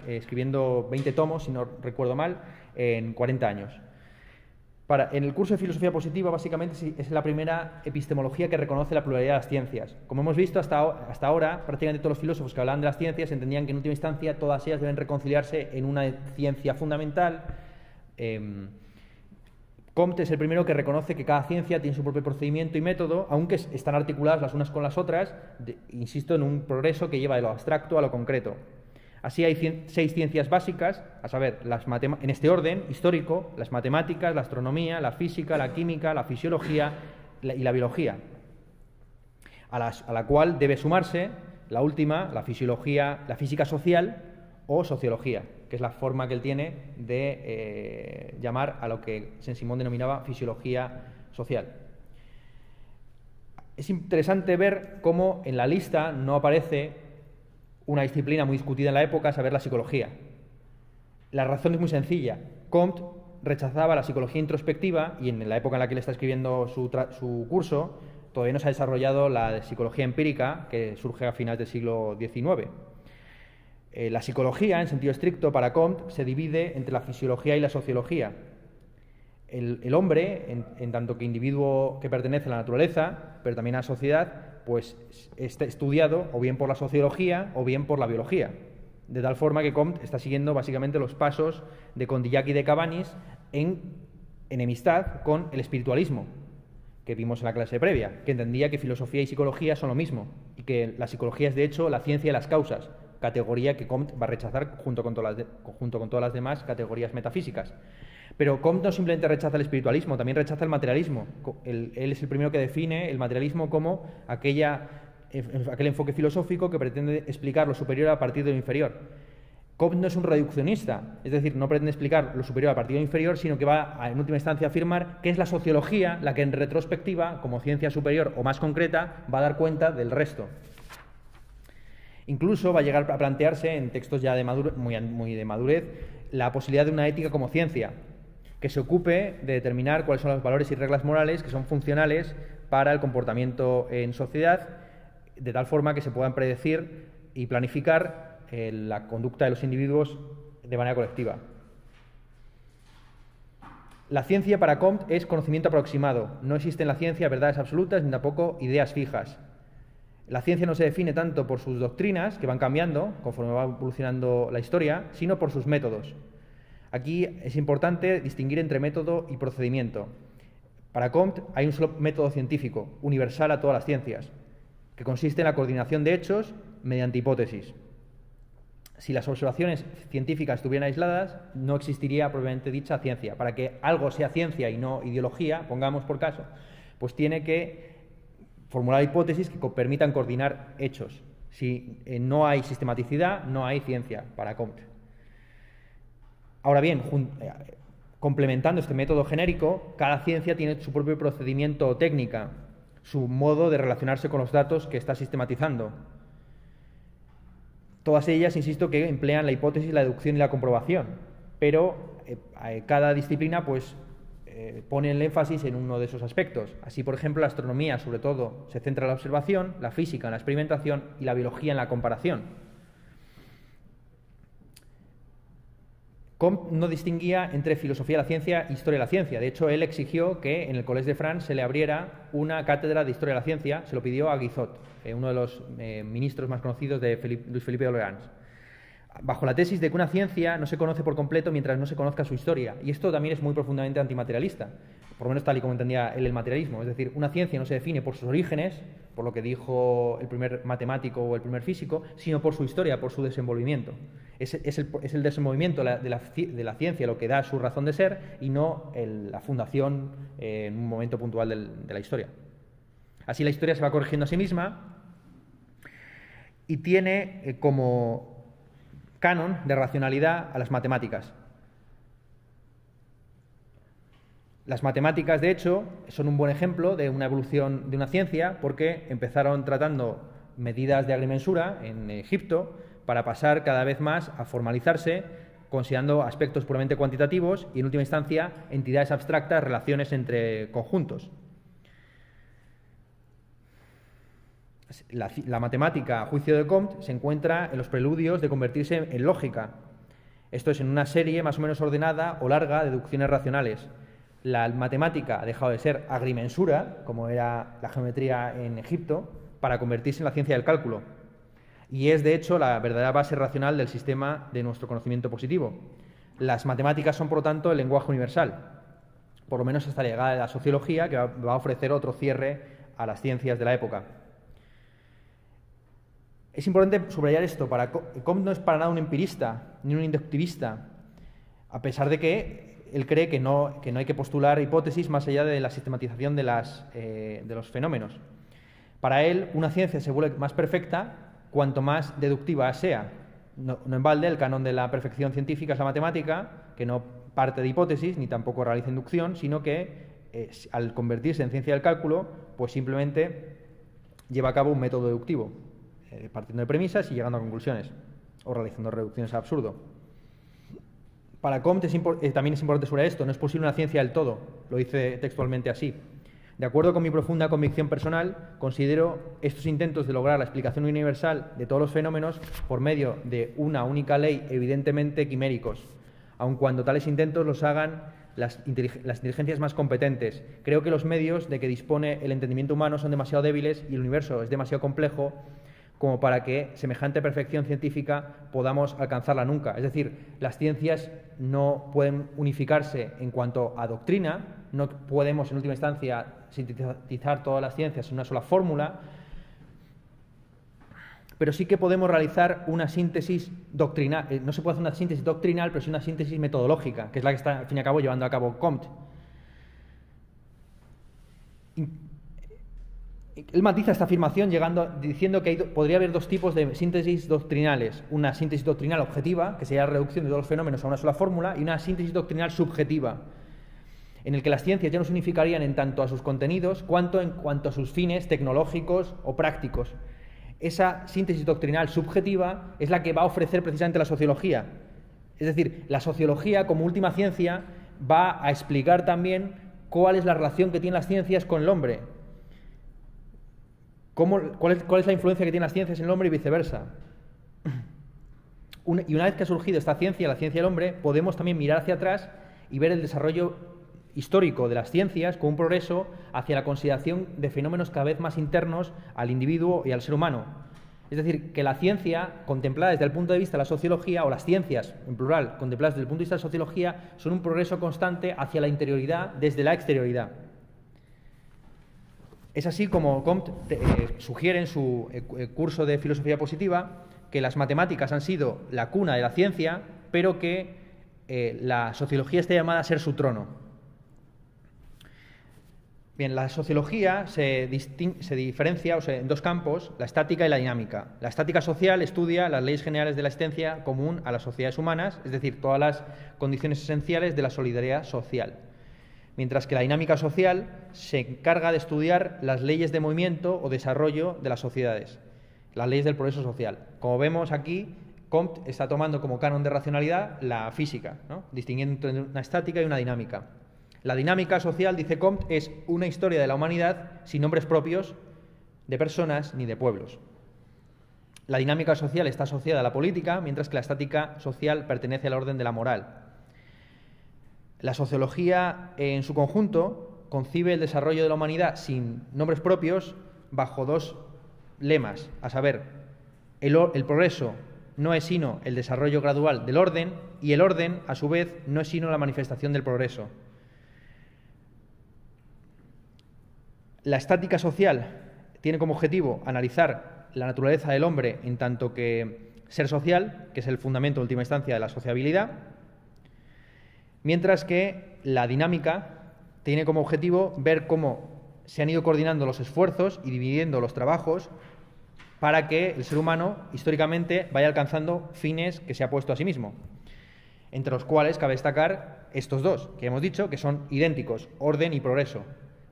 escribiendo 20 tomos, si no recuerdo mal, en 40 años. En el curso de filosofía positiva, básicamente, es la primera epistemología que reconoce la pluralidad de las ciencias. Como hemos visto hasta ahora, prácticamente todos los filósofos que hablaban de las ciencias entendían que en última instancia todas ellas deben reconciliarse en una ciencia fundamental. Comte es el primero que reconoce que cada ciencia tiene su propio procedimiento y método, aunque están articuladas las unas con las otras, insisto, en un progreso que lleva de lo abstracto a lo concreto. Así hay 6 ciencias básicas, a saber, en este orden histórico, las matemáticas, la astronomía, la física, la química, la fisiología y la biología, a la cual debe sumarse la última, la física social o sociología, que es la forma que él tiene de llamar a lo que Saint-Simon denominaba fisiología social. Es interesante ver cómo en la lista no aparece una disciplina muy discutida en la época, a saber, la psicología. La razón es muy sencilla. Comte rechazaba la psicología introspectiva y en la época en la que él está escribiendo su curso todavía no se ha desarrollado la psicología empírica que surge a finales del siglo XIX. La psicología, en sentido estricto, para Comte, se divide entre la fisiología y la sociología. El hombre, en tanto que individuo que pertenece a la naturaleza, pero también a la sociedad, pues está estudiado o bien por la sociología o bien por la biología. De tal forma que Comte está siguiendo básicamente los pasos de Condillac y de Cabanis en enemistad con el espiritualismo, que vimos en la clase previa, que entendía que filosofía y psicología son lo mismo y que la psicología es, de hecho, la ciencia de las causas, categoría que Comte va a rechazar junto con todas las demás categorías metafísicas. Pero Comte no simplemente rechaza el espiritualismo, también rechaza el materialismo. Él es el primero que define el materialismo como aquel enfoque filosófico que pretende explicar lo superior a partir de lo inferior. Comte no es un reduccionista, es decir, no pretende explicar lo superior a partir de lo inferior, sino que va, en última instancia, a afirmar que es la sociología la que en retrospectiva, como ciencia superior o más concreta, va a dar cuenta del resto. Incluso va a llegar a plantearse en textos ya muy de madurez la posibilidad de una ética como ciencia, que se ocupe de determinar cuáles son los valores y reglas morales que son funcionales para el comportamiento en sociedad, de tal forma que se puedan predecir y planificar la conducta de los individuos de manera colectiva. La ciencia para Comte es conocimiento aproximado. No existe en la ciencia verdades absolutas ni tampoco ideas fijas. La ciencia no se define tanto por sus doctrinas, que van cambiando conforme va evolucionando la historia, sino por sus métodos. Aquí es importante distinguir entre método y procedimiento. Para Comte hay un solo método científico, universal a todas las ciencias, que consiste en la coordinación de hechos mediante hipótesis. Si las observaciones científicas estuvieran aisladas, no existiría propiamente dicha ciencia. Para que algo sea ciencia y no ideología, pongamos por caso, pues tiene que formular hipótesis que permitan coordinar hechos. Si no hay sistematicidad, no hay ciencia para Comte. Ahora bien, complementando este método genérico, cada ciencia tiene su propio procedimiento o técnica, su modo de relacionarse con los datos que está sistematizando. Todas ellas, insisto, que emplean la hipótesis, la deducción y la comprobación, pero cada disciplina pone el énfasis en uno de esos aspectos. Así, por ejemplo, la astronomía, sobre todo, se centra en la observación, la física en la experimentación y la biología en la comparación. Comte no distinguía entre filosofía de la ciencia e historia de la ciencia. De hecho, él exigió que en el Collège de France se le abriera una cátedra de historia de la ciencia. Se lo pidió a Guizot, uno de los ministros más conocidos de Luis Felipe de Orleans, bajo la tesis de que una ciencia no se conoce por completo mientras no se conozca su historia. Y esto también es muy profundamente antimaterialista, por lo menos tal y como entendía él el materialismo. Es decir, una ciencia no se define por sus orígenes, por lo que dijo el primer matemático o el primer físico, sino por su historia, por su desenvolvimiento. Es el desenvolvimiento de la ciencia lo que da su razón de ser y no la fundación en un momento puntual de la historia. Así la historia se va corrigiendo a sí misma y tiene como canon de racionalidad a las matemáticas. Las matemáticas, de hecho, son un buen ejemplo de una evolución de una ciencia porque empezaron tratando medidas de agrimensura en Egipto para pasar cada vez más a formalizarse considerando aspectos puramente cuantitativos y, en última instancia, entidades abstractas, relaciones entre conjuntos. La matemática, a juicio de Comte, se encuentra en los preludios de convertirse en lógica. Esto es, en una serie más o menos ordenada o larga de deducciones racionales. La matemática ha dejado de ser agrimensura, como era la geometría en Egipto, para convertirse en la ciencia del cálculo. Y es, de hecho, la verdadera base racional del sistema de nuestro conocimiento positivo. Las matemáticas son, por lo tanto, el lenguaje universal, por lo menos hasta la llegada de la sociología, que va a ofrecer otro cierre a las ciencias de la época. Es importante subrayar esto. Comte no es para nada un empirista ni un inductivista, a pesar de que él cree que no hay que postular hipótesis más allá de la sistematización de los fenómenos. Para él, una ciencia se vuelve más perfecta cuanto más deductiva sea. No en balde, el canon de la perfección científica es la matemática, que no parte de hipótesis ni tampoco realiza inducción, sino que al convertirse en ciencia del cálculo, pues simplemente lleva a cabo un método deductivo, partiendo de premisas y llegando a conclusiones, o realizando reducciones a absurdo. Para Comte también es importante sobre esto: no es posible una ciencia del todo, lo dice textualmente así. De acuerdo con mi profunda convicción personal, considero estos intentos de lograr la explicación universal de todos los fenómenos por medio de una única ley evidentemente quiméricos, aun cuando tales intentos los hagan las inteligencias más competentes. Creo que los medios de que dispone el entendimiento humano son demasiado débiles y el universo es demasiado complejo como para que semejante perfección científica podamos alcanzarla nunca. Es decir, las ciencias no pueden unificarse en cuanto a doctrina, no podemos en última instancia sintetizar todas las ciencias en una sola fórmula, pero sí que podemos realizar una síntesis doctrinal. No se puede hacer una síntesis doctrinal, pero sí una síntesis metodológica, que es la que está, al fin y al cabo, llevando a cabo Comte. Él matiza esta afirmación diciendo que podría haber dos tipos de síntesis doctrinales: una síntesis doctrinal objetiva, que sería la reducción de todos los fenómenos a una sola fórmula, y una síntesis doctrinal subjetiva, en el que las ciencias ya no se unificarían en tanto a sus contenidos cuanto en cuanto a sus fines tecnológicos o prácticos. Esa síntesis doctrinal subjetiva es la que va a ofrecer precisamente la sociología. Es decir, la sociología, como última ciencia, va a explicar también cuál es la relación que tienen las ciencias con el hombre. ¿Cuál es la influencia que tienen las ciencias en el hombre y viceversa? Y una vez que ha surgido esta ciencia, la ciencia del hombre, podemos también mirar hacia atrás y ver el desarrollo histórico de las ciencias como un progreso hacia la consideración de fenómenos cada vez más internos al individuo y al ser humano. Es decir, que la ciencia, contemplada desde el punto de vista de la sociología, o las ciencias, en plural, contempladas desde el punto de vista de la sociología, son un progreso constante hacia la interioridad desde la exterioridad. Es así como Comte sugiere en su curso de filosofía positiva que las matemáticas han sido la cuna de la ciencia, pero que la sociología está llamada a ser su trono. Bien, la sociología se diferencia en dos campos: la estática y la dinámica. La estática social estudia las leyes generales de la existencia común a las sociedades humanas, es decir, todas las condiciones esenciales de la solidaridad social. Mientras que la dinámica social se encarga de estudiar las leyes de movimiento o desarrollo de las sociedades, las leyes del progreso social. Como vemos aquí, Comte está tomando como canon de racionalidad la física, ¿no?, distinguiendo entre una estática y una dinámica. La dinámica social, dice Comte, es una historia de la humanidad sin nombres propios de personas ni de pueblos. La dinámica social está asociada a la política, mientras que la estática social pertenece al orden de la moral. La sociología, en su conjunto, concibe el desarrollo de la humanidad sin nombres propios bajo dos lemas, a saber, el progreso no es sino el desarrollo gradual del orden, y el orden, a su vez, no es sino la manifestación del progreso. La estática social tiene como objetivo analizar la naturaleza del hombre en tanto que ser social, que es el fundamento, en última instancia, de la sociabilidad, mientras que la dinámica tiene como objetivo ver cómo se han ido coordinando los esfuerzos y dividiendo los trabajos para que el ser humano, históricamente, vaya alcanzando fines que se ha puesto a sí mismo, entre los cuales cabe destacar estos dos, que hemos dicho que son idénticos: orden y progreso.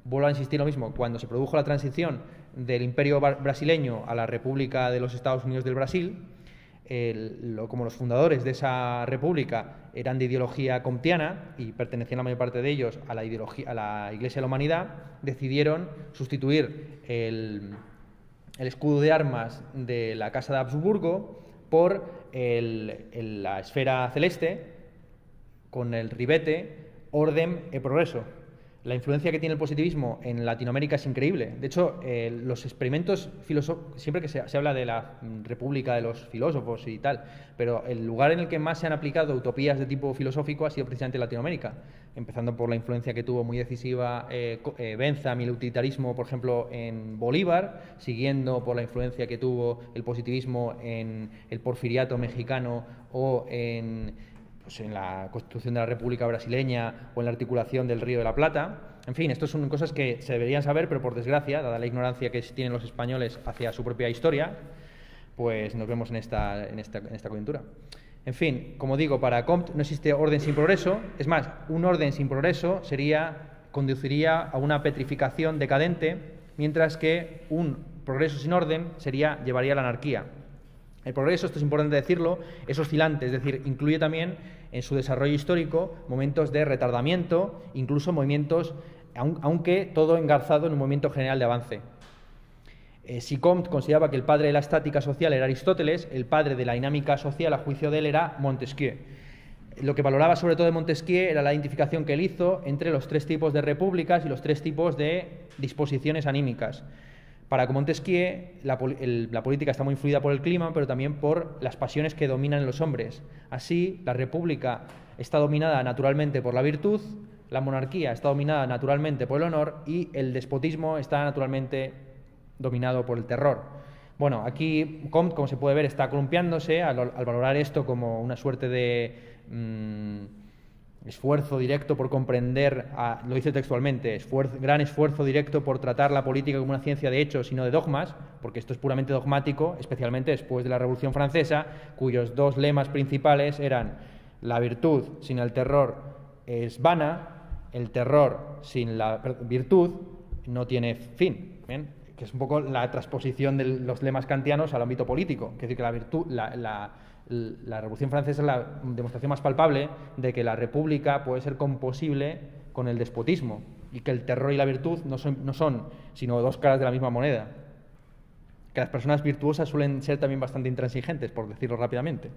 Vuelvo a insistir lo mismo: cuando se produjo la transición del imperio brasileño a la República de los Estados Unidos del Brasil, como los fundadores de esa república eran de ideología comtiana y pertenecían la mayor parte de ellos a la Iglesia de la Humanidad, decidieron sustituir el escudo de armas de la Casa de Habsburgo por la esfera celeste, con el ribete orden e progreso. La influencia que tiene el positivismo en Latinoamérica es increíble. De hecho, los experimentos filosóficos, siempre que se habla de la república de los filósofos y tal, pero el lugar en el que más se han aplicado utopías de tipo filosófico ha sido precisamente Latinoamérica, empezando por la influencia que tuvo muy decisiva Bentham y el utilitarismo, por ejemplo, en Bolívar, siguiendo por la influencia que tuvo el positivismo en el porfiriato mexicano o en la constitución de la República Brasileña o en la articulación del Río de la Plata. En fin, estas son cosas que se deberían saber, pero por desgracia, dada la ignorancia que tienen los españoles hacia su propia historia, pues nos vemos en esta coyuntura. En fin, como digo, para Comte no existe orden sin progreso. Es más, un orden sin progreso conduciría a una petrificación decadente, mientras que un progreso sin orden llevaría a la anarquía. El progreso, esto es importante decirlo, es oscilante, es decir, incluye también en su desarrollo histórico momentos de retardamiento, incluso movimientos, aunque todo engarzado en un movimiento general de avance. Si Comte consideraba que el padre de la estática social era Aristóteles, el padre de la dinámica social, a juicio de él, era Montesquieu. Lo que valoraba sobre todo de Montesquieu era la identificación que él hizo entre los tres tipos de repúblicas y los tres tipos de disposiciones anímicas. Para Montesquieu, la política está muy influida por el clima, pero también por las pasiones que dominan en los hombres. Así, la república está dominada naturalmente por la virtud, la monarquía está dominada naturalmente por el honor y el despotismo está naturalmente dominado por el terror. Bueno, aquí Comte, como se puede ver, está columpiándose al valorar esto como una suerte de esfuerzo directo por comprender, lo dice textualmente, gran esfuerzo directo por tratar la política como una ciencia de hechos y no de dogmas, porque esto es puramente dogmático, especialmente después de la Revolución Francesa, cuyos dos lemas principales eran: la virtud sin el terror es vana, el terror sin la virtud no tiene fin. ¿Bien? Que es un poco la transposición de los lemas kantianos al ámbito político. Es decir, que la virtud, la Revolución Francesa es la demostración más palpable de que la república puede ser composible con el despotismo y que el terror y la virtud no son sino dos caras de la misma moneda. Que las personas virtuosas suelen ser también bastante intransigentes, por decirlo rápidamente.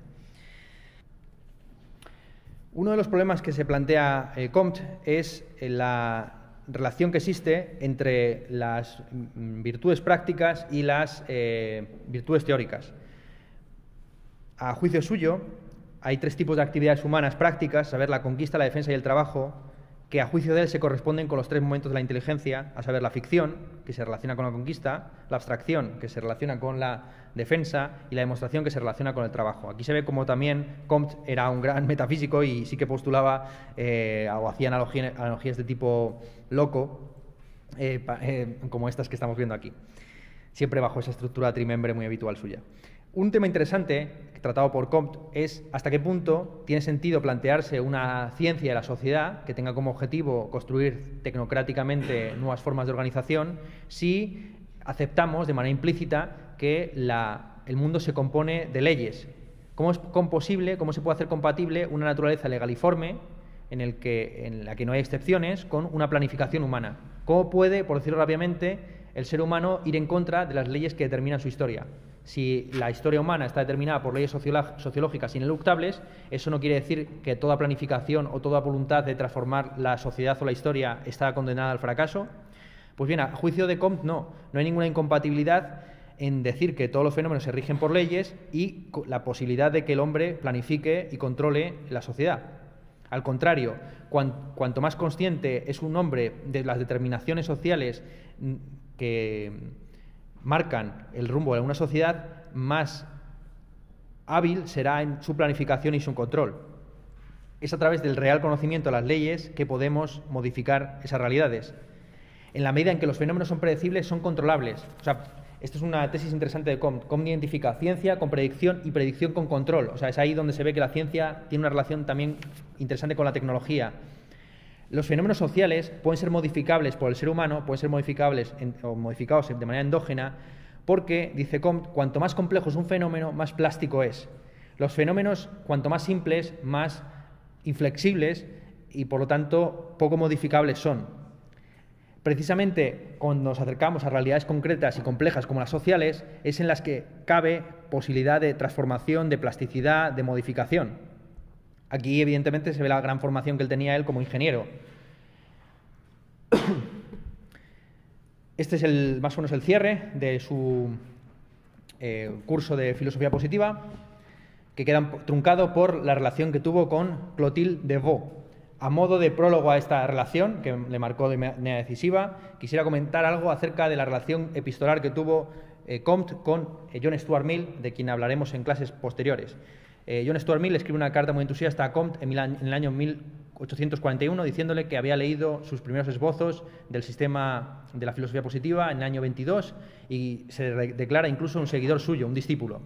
Uno de los problemas que se plantea Comte es la relación que existe entre las virtudes prácticas y las virtudes teóricas. A juicio suyo, hay tres tipos de actividades humanas prácticas, a saber, la conquista, la defensa y el trabajo, que a juicio de él se corresponden con los tres momentos de la inteligencia, a saber, la ficción, que se relaciona con la conquista, la abstracción, que se relaciona con la defensa, y la demostración, que se relaciona con el trabajo. Aquí se ve como también Comte era un gran metafísico y sí que postulaba o hacía analogías de tipo loco, como estas que estamos viendo aquí, siempre bajo esa estructura trimembre muy habitual suya. Un tema interesante tratado por Comte es hasta qué punto tiene sentido plantearse una ciencia de la sociedad que tenga como objetivo construir tecnocráticamente nuevas formas de organización si aceptamos de manera implícita que el mundo se compone de leyes. ¿Cómo se puede hacer compatible una naturaleza legaliforme en la que no hay excepciones con una planificación humana? ¿Cómo puede, por decirlo rápidamente, el ser humano ir en contra de las leyes que determinan su historia? Si la historia humana está determinada por leyes sociológicas ineluctables, eso no quiere decir que toda planificación o toda voluntad de transformar la sociedad o la historia está condenada al fracaso. Pues bien, a juicio de Comte no hay ninguna incompatibilidad en decir que todos los fenómenos se rigen por leyes y la posibilidad de que el hombre planifique y controle la sociedad. Al contrario, cuanto más consciente es un hombre de las determinaciones sociales que marcan el rumbo de una sociedad, más hábil será en su planificación y su control. Es a través del real conocimiento de las leyes que podemos modificar esas realidades. En la medida en que los fenómenos son predecibles, son controlables. O sea, esto es una tesis interesante de Comte. Comte identifica ciencia con predicción y predicción con control. O sea, es ahí donde se ve que la ciencia tiene una relación también interesante con la tecnología. Los fenómenos sociales pueden ser modificables por el ser humano, pueden ser modificados de manera endógena porque, dice Comte, cuanto más complejo es un fenómeno, más plástico es. Los fenómenos, cuanto más simples, más inflexibles y, por lo tanto, poco modificables son. Precisamente cuando nos acercamos a realidades concretas y complejas como las sociales, es en las que cabe posibilidad de transformación, de plasticidad, de modificación. Aquí, evidentemente, se ve la gran formación que él tenía como ingeniero. Este es más o menos el cierre de su curso de filosofía positiva, que queda truncado por la relación que tuvo con Clotilde de Vaux. A modo de prólogo a esta relación, que le marcó de manera decisiva, quisiera comentar algo acerca de la relación epistolar que tuvo Comte con John Stuart Mill, de quien hablaremos en clases posteriores. John Stuart Mill escribe una carta muy entusiasta a Comte en el año 1841, diciéndole que había leído sus primeros esbozos del sistema de la filosofía positiva en el año 22 y se declara incluso un seguidor suyo, un discípulo.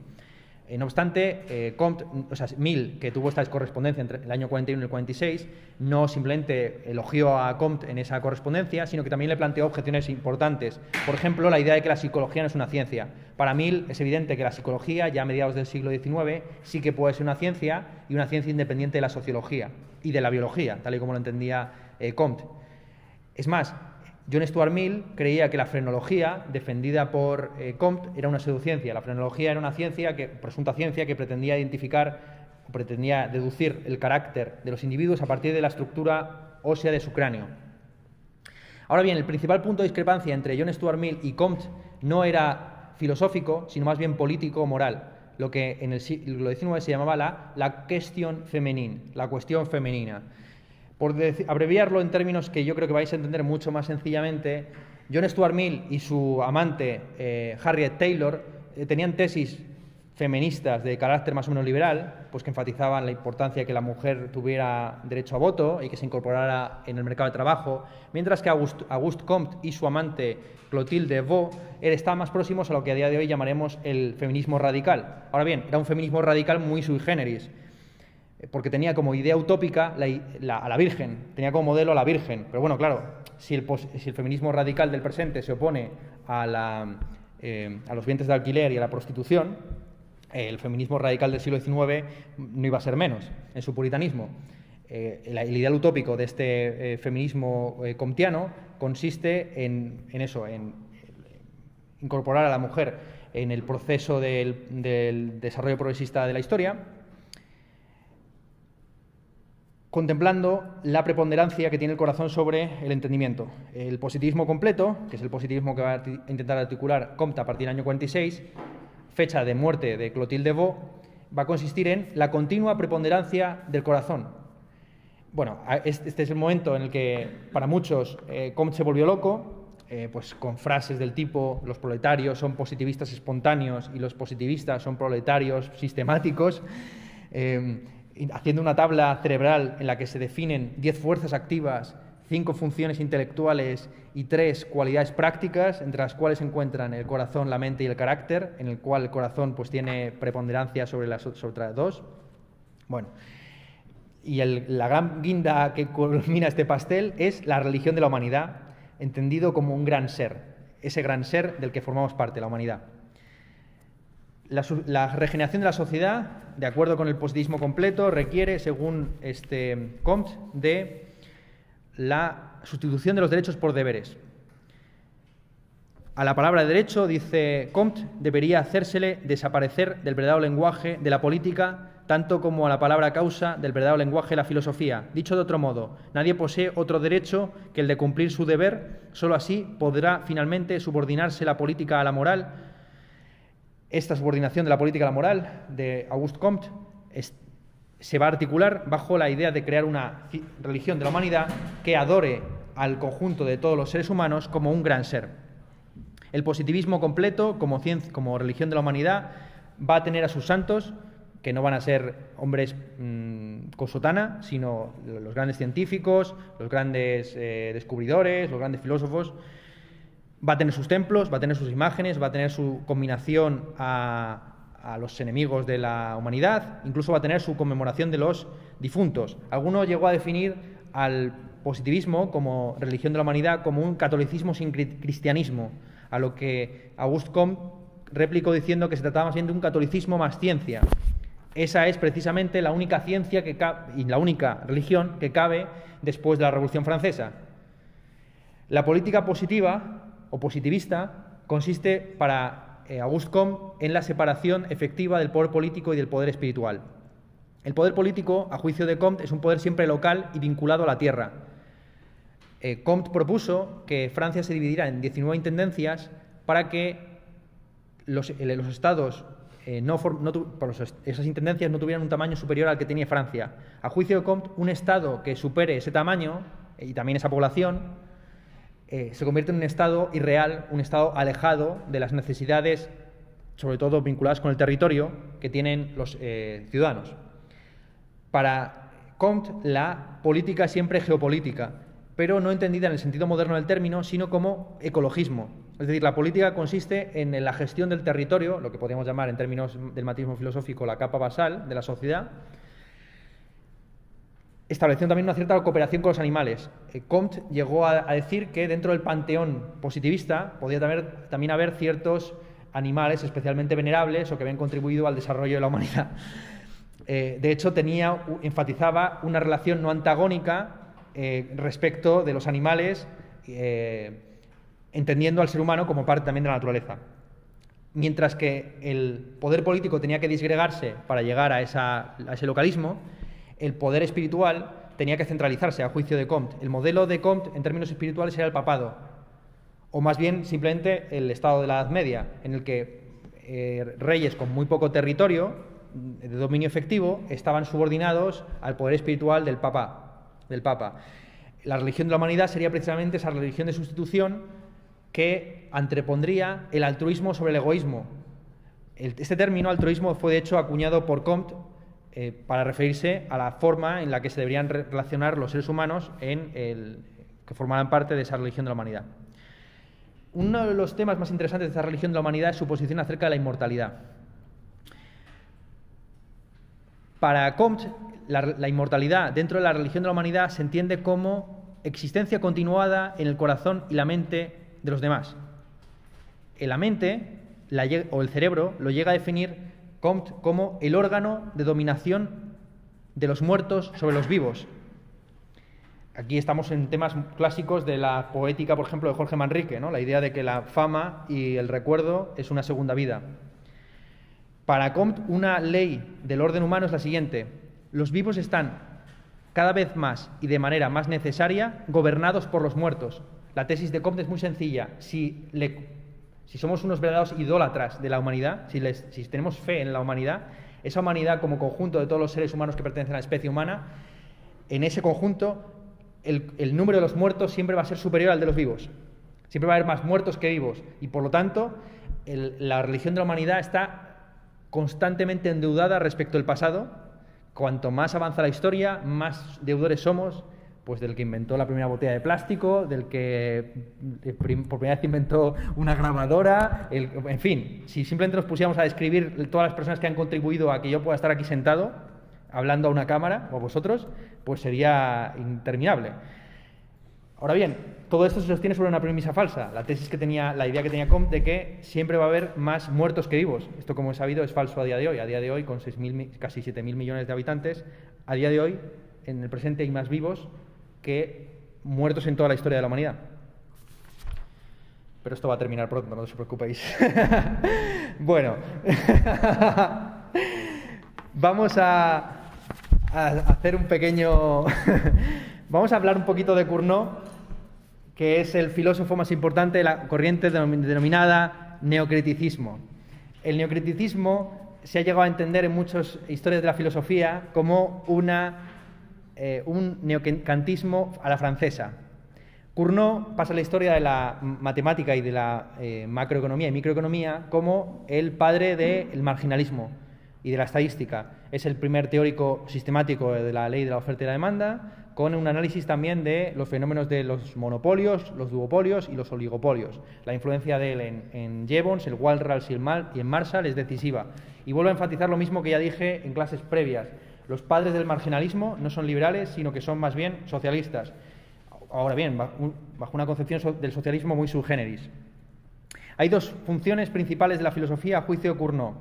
No obstante, Mill, que tuvo esta correspondencia entre el año 41 y el 46, no simplemente elogió a Comte en esa correspondencia, sino que también le planteó objeciones importantes. Por ejemplo, la idea de que la psicología no es una ciencia. Para Mill es evidente que la psicología, ya a mediados del siglo XIX, sí que puede ser una ciencia y una ciencia independiente de la sociología y de la biología, tal y como lo entendía Comte. Es más, John Stuart Mill creía que la frenología, defendida por Comte, era una pseudociencia. La frenología era una ciencia, presunta ciencia, que pretendía identificar, pretendía deducir el carácter de los individuos a partir de la estructura ósea de su cráneo. Ahora bien, el principal punto de discrepancia entre John Stuart Mill y Comte no era filosófico, sino más bien político o moral, lo que en el siglo XIX se llamaba la question féminine, la cuestión femenina. Por abreviarlo en términos que yo creo que vais a entender mucho más sencillamente, John Stuart Mill y su amante Harriet Taylor tenían tesis feministas de carácter más o menos liberal, pues que enfatizaban la importancia de que la mujer tuviera derecho a voto y que se incorporara en el mercado de trabajo, mientras que Auguste Comte y su amante Clotilde de Vaux estaban más próximos a lo que a día de hoy llamaremos el feminismo radical. Ahora bien, era un feminismo radical muy sui generis, porque tenía como idea utópica a la Virgen, tenía como modelo a la Virgen. Pero bueno, claro, si el feminismo radical del presente se opone a los vientres de alquiler y a la prostitución, el feminismo radical del siglo XIX no iba a ser menos en su puritanismo. El ideal utópico de este feminismo comtiano consiste en eso, en incorporar a la mujer en el proceso del desarrollo progresista de la historia, contemplando la preponderancia que tiene el corazón sobre el entendimiento. El positivismo completo, que es el positivismo que va a intentar articular Comte a partir del año 46, fecha de muerte de Clotilde de Vaux, va a consistir en la continua preponderancia del corazón. Bueno, este es el momento en el que para muchos Comte se volvió loco, pues con frases del tipo los proletarios son positivistas espontáneos y los positivistas son proletarios sistemáticos, haciendo una tabla cerebral en la que se definen 10 fuerzas activas, 5 funciones intelectuales y 3 cualidades prácticas, entre las cuales se encuentran el corazón, la mente y el carácter, en el cual el corazón pues tiene preponderancia sobre las otras dos. Bueno, y la gran guinda que culmina este pastel es la religión de la humanidad, entendido como un gran ser, ese gran ser del que formamos parte, la humanidad. La regeneración de la sociedad, de acuerdo con el positivismo completo, requiere, según Comte, de la sustitución de los derechos por deberes. A la palabra derecho, dice Comte, debería hacérsele desaparecer del verdadero lenguaje de la política, tanto como a la palabra causa del verdadero lenguaje de la filosofía. Dicho de otro modo, nadie posee otro derecho que el de cumplir su deber, sólo así podrá finalmente subordinarse la política a la moral. Esta subordinación de la política a la moral de Auguste Comte se va a articular bajo la idea de crear una religión de la humanidad que adore al conjunto de todos los seres humanos como un gran ser. El positivismo completo, como religión de la humanidad, va a tener a sus santos, que no van a ser hombres con sotana, sino los grandes científicos, los grandes descubridores, los grandes filósofos. Va a tener sus templos, va a tener sus imágenes, va a tener su combinación a los enemigos de la humanidad, incluso va a tener su conmemoración de los difuntos. Alguno llegó a definir al positivismo como religión de la humanidad como un catolicismo sin cristianismo, a lo que Auguste Comte replicó diciendo que se trataba más bien de un catolicismo más ciencia. Esa es precisamente la única ciencia y la única religión que cabe después de la Revolución Francesa. La política positiva o positivista consiste para Auguste Comte en la separación efectiva del poder político y del poder espiritual. El poder político, a juicio de Comte, es un poder siempre local y vinculado a la tierra. Comte propuso que Francia se dividiera en 19 intendencias para que los estados, esas intendencias no tuvieran un tamaño superior al que tenía Francia. A juicio de Comte, un estado que supere ese tamaño y también esa población se convierte en un estado irreal, un estado alejado de las necesidades, sobre todo vinculadas con el territorio, que tienen los ciudadanos. Para Comte, la política es siempre geopolítica, pero no entendida en el sentido moderno del término, sino como ecologismo. Es decir, la política consiste en la gestión del territorio, lo que podríamos llamar en términos del matismo filosófico la capa basal de la sociedad, estableciendo también una cierta cooperación con los animales. Comte llegó a decir que dentro del panteón positivista podía también haber ciertos animales especialmente venerables o que habían contribuido al desarrollo de la humanidad. De hecho, enfatizaba una relación no antagónica respecto de los animales, entendiendo al ser humano como parte también de la naturaleza. Mientras que el poder político tenía que disgregarse para llegar a ese localismo, el poder espiritual tenía que centralizarse, a juicio de Comte. El modelo de Comte, en términos espirituales, era el papado, o más bien simplemente el estado de la Edad Media, en el que reyes con muy poco territorio de dominio efectivo estaban subordinados al poder espiritual del Papa. La religión de la humanidad sería precisamente esa religión de sustitución que antepondría el altruismo sobre el egoísmo. Este término, altruismo, fue de hecho acuñado por Comte para referirse a la forma en la que se deberían relacionar los seres humanos que formaran parte de esa religión de la humanidad. Uno de los temas más interesantes de esta religión de la humanidad es su posición acerca de la inmortalidad. Para Comte, la inmortalidad dentro de la religión de la humanidad se entiende como existencia continuada en el corazón y la mente de los demás. La mente o el cerebro lo llega a definir Comte como el órgano de dominación de los muertos sobre los vivos. Aquí estamos en temas clásicos de la poética, por ejemplo, de Jorge Manrique, ¿no? La idea de que la fama y el recuerdo es una segunda vida. Para Comte, una ley del orden humano es la siguiente: los vivos están cada vez más y de manera más necesaria gobernados por los muertos. La tesis de Comte es muy sencilla. Si somos unos verdaderos idólatras de la humanidad, si tenemos fe en la humanidad, esa humanidad como conjunto de todos los seres humanos que pertenecen a la especie humana, en ese conjunto el número de los muertos siempre va a ser superior al de los vivos. Siempre va a haber más muertos que vivos. Y por lo tanto, la religión de la humanidad está constantemente endeudada respecto al pasado. Cuanto más avanza la historia, más deudores somos, pues del que inventó la primera botella de plástico, del que por primera vez inventó una grabadora, en fin, si simplemente nos pusiéramos a describir todas las personas que han contribuido a que yo pueda estar aquí sentado, hablando a una cámara, o a vosotros, pues sería interminable. Ahora bien, todo esto se sostiene sobre una premisa falsa. La idea que tenía Comte de que siempre va a haber más muertos que vivos. Esto, como he sabido, es falso a día de hoy. A día de hoy, con casi 7.000 millones de habitantes, a día de hoy, en el presente hay más vivos que muertos en toda la historia de la humanidad. Pero esto va a terminar pronto, no os preocupéis. Bueno, vamos a hacer un pequeño... Vamos a hablar un poquito de Cournot, que es el filósofo más importante de la corriente denominada neocriticismo. El neocriticismo se ha llegado a entender en muchas historias de la filosofía como un neocantismo a la francesa. Cournot pasa la historia de la matemática y de la macroeconomía y microeconomía como el padre del marginalismo y de la estadística. Es el primer teórico sistemático de la ley de la oferta y la demanda, con un análisis también de los fenómenos de los monopolios, los duopolios y los oligopolios. La influencia de él en Jevons, el Walras y en Marshall es decisiva. Y vuelvo a enfatizar lo mismo que ya dije en clases previas. Los padres del marginalismo no son liberales, sino que son más bien socialistas. Ahora bien, bajo una concepción del socialismo muy sui generis. Hay dos funciones principales de la filosofía a juicio de Cournot.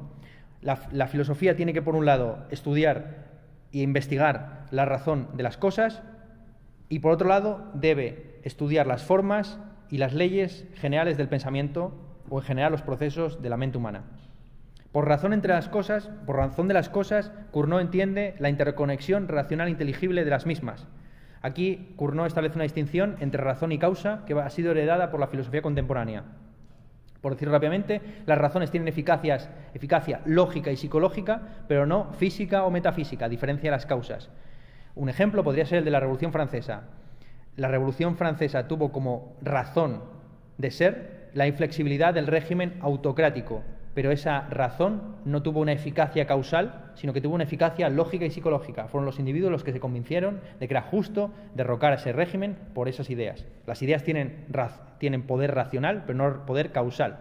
La filosofía tiene que, por un lado, estudiar e investigar la razón de las cosas y, por otro lado, debe estudiar las formas y las leyes generales del pensamiento o, en general, los procesos de la mente humana. Por razón de las cosas, Cournot entiende la interconexión racional inteligible de las mismas. Aquí, Cournot establece una distinción entre razón y causa que ha sido heredada por la filosofía contemporánea. Por decirlo rápidamente, las razones tienen eficacia lógica y psicológica, pero no física o metafísica, a diferencia de las causas. Un ejemplo podría ser el de la Revolución Francesa. La Revolución Francesa tuvo como razón de ser la inflexibilidad del régimen autocrático, pero esa razón no tuvo una eficacia causal, sino que tuvo una eficacia lógica y psicológica. Fueron los individuos los que se convencieron de que era justo derrocar a ese régimen por esas ideas. Las ideas tienen poder racional, pero no poder causal.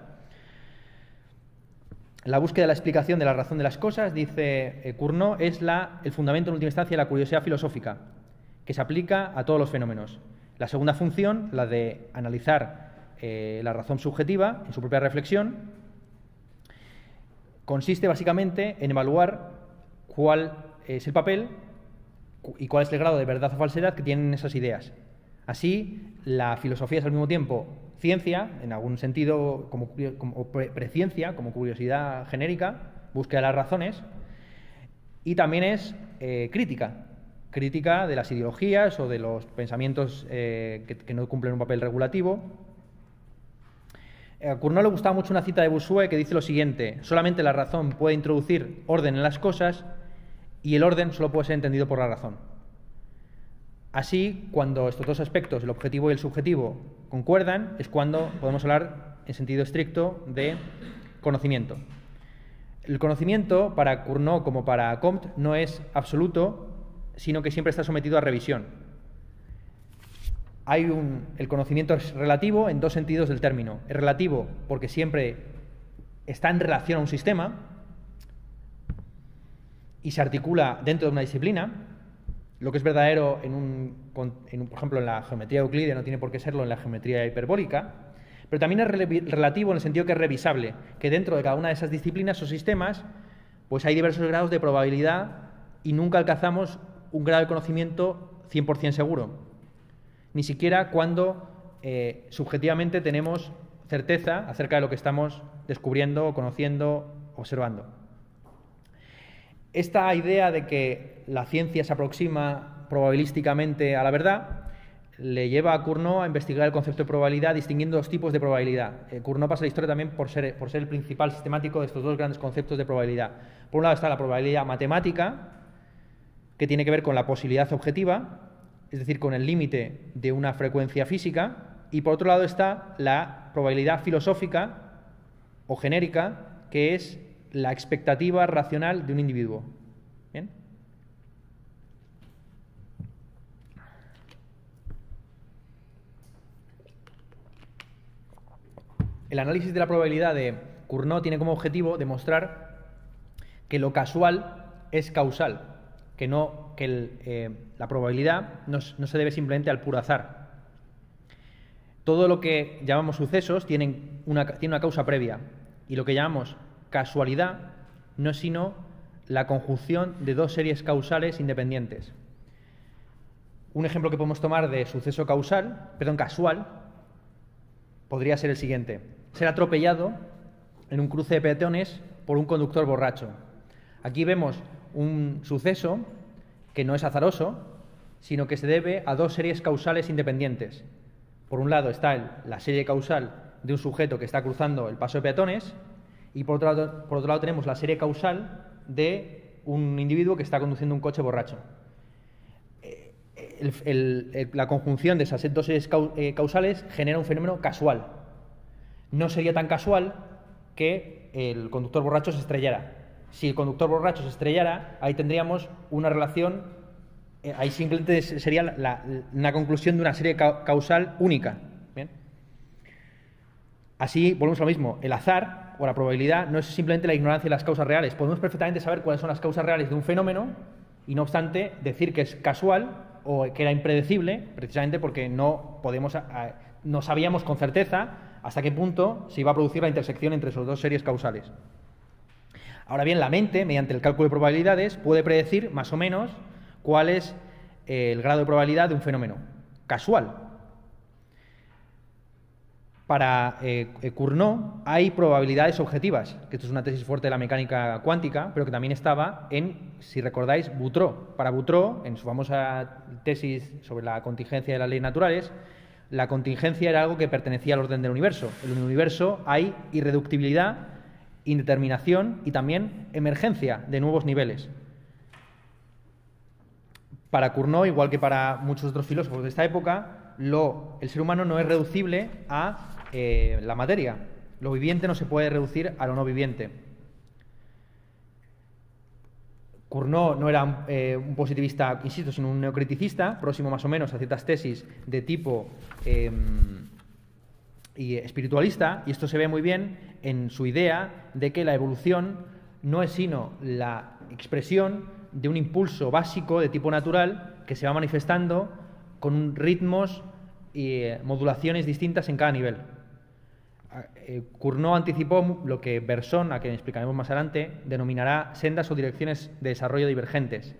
La búsqueda de la explicación de la razón de las cosas, dice Cournot, es el fundamento en última instancia de la curiosidad filosófica, que se aplica a todos los fenómenos. La segunda función, la de analizar la razón subjetiva en su propia reflexión, consiste básicamente en evaluar cuál es el papel y cuál es el grado de verdad o falsedad que tienen esas ideas. Así, la filosofía es al mismo tiempo ciencia, en algún sentido como preciencia, como curiosidad genérica, búsqueda de las razones, y también es crítica de las ideologías o de los pensamientos que no cumplen un papel regulativo. A Cournot le gustaba mucho una cita de Bossuet que dice lo siguiente: solamente la razón puede introducir orden en las cosas y el orden solo puede ser entendido por la razón. Así, cuando estos dos aspectos, el objetivo y el subjetivo, concuerdan, es cuando podemos hablar en sentido estricto de conocimiento. El conocimiento, para Cournot como para Comte, no es absoluto, sino que siempre está sometido a revisión. El conocimiento es relativo en dos sentidos del término. Es relativo porque siempre está en relación a un sistema y se articula dentro de una disciplina. Lo que es verdadero, por ejemplo, en la geometría euclídea no tiene por qué serlo en la geometría hiperbólica, pero también es relativo en el sentido que es revisable, que dentro de cada una de esas disciplinas o sistemas pues hay diversos grados de probabilidad y nunca alcanzamos un grado de conocimiento 100% seguro, ni siquiera cuando subjetivamente tenemos certeza acerca de lo que estamos descubriendo, conociendo, observando. Esta idea de que la ciencia se aproxima probabilísticamente a la verdad le lleva a Cournot a investigar el concepto de probabilidad distinguiendo dos tipos de probabilidad. Cournot pasa la historia también por ser el principal sistemático de estos dos grandes conceptos de probabilidad. Por un lado está la probabilidad matemática, que tiene que ver con la posibilidad objetiva, es decir, con el límite de una frecuencia física, y por otro lado está la probabilidad filosófica o genérica, que es la expectativa racional de un individuo. ¿Bien? El análisis de la probabilidad de Cournot tiene como objetivo demostrar que lo casual es causal, que la probabilidad no se debe simplemente al puro azar. Todo lo que llamamos sucesos tiene una causa previa, y lo que llamamos casualidad no es sino la conjunción de dos series causales independientes. Un ejemplo que podemos tomar de suceso casual podría ser el siguiente: ser atropellado en un cruce de peatones por un conductor borracho. Aquí vemos un suceso que no es azaroso, sino que se debe a dos series causales independientes. Por un lado está la serie causal de un sujeto que está cruzando el paso de peatones, y por otro lado tenemos la serie causal de un individuo que está conduciendo un coche borracho. La conjunción de esas dos series causales genera un fenómeno casual. No sería tan casual que el conductor borracho se estrellara. Si el conductor borracho se estrellara, ahí tendríamos una relación, ahí simplemente sería una conclusión de una serie causal única. ¿Bien? Así, volvemos a lo mismo, el azar o la probabilidad no es simplemente la ignorancia de las causas reales. Podemos perfectamente saber cuáles son las causas reales de un fenómeno y, no obstante, decir que es casual o que era impredecible, precisamente porque no sabíamos con certeza hasta qué punto se iba a producir la intersección entre esos dos series causales. Ahora bien, la mente, mediante el cálculo de probabilidades, puede predecir más o menos cuál es el grado de probabilidad de un fenómeno casual. Para Cournot hay probabilidades objetivas, que esto es una tesis fuerte de la mecánica cuántica, pero que también estaba en, si recordáis, Boutreau. Para Boutreau, en su famosa tesis sobre la contingencia de las leyes naturales, la contingencia era algo que pertenecía al orden del universo. En el universo hay irreductibilidad, indeterminación y también emergencia de nuevos niveles. Para Cournot, igual que para muchos otros filósofos de esta época, el ser humano no es reducible a la materia. Lo viviente no se puede reducir a lo no viviente. Cournot no era un positivista, insisto, sino un neocriticista, próximo más o menos a ciertas tesis de tipo y espiritualista, y esto se ve muy bien en su idea de que la evolución no es sino la expresión de un impulso básico de tipo natural que se va manifestando con ritmos y modulaciones distintas en cada nivel. Cournot anticipó lo que Bergson, a quien explicaremos más adelante, denominará sendas o direcciones de desarrollo divergentes.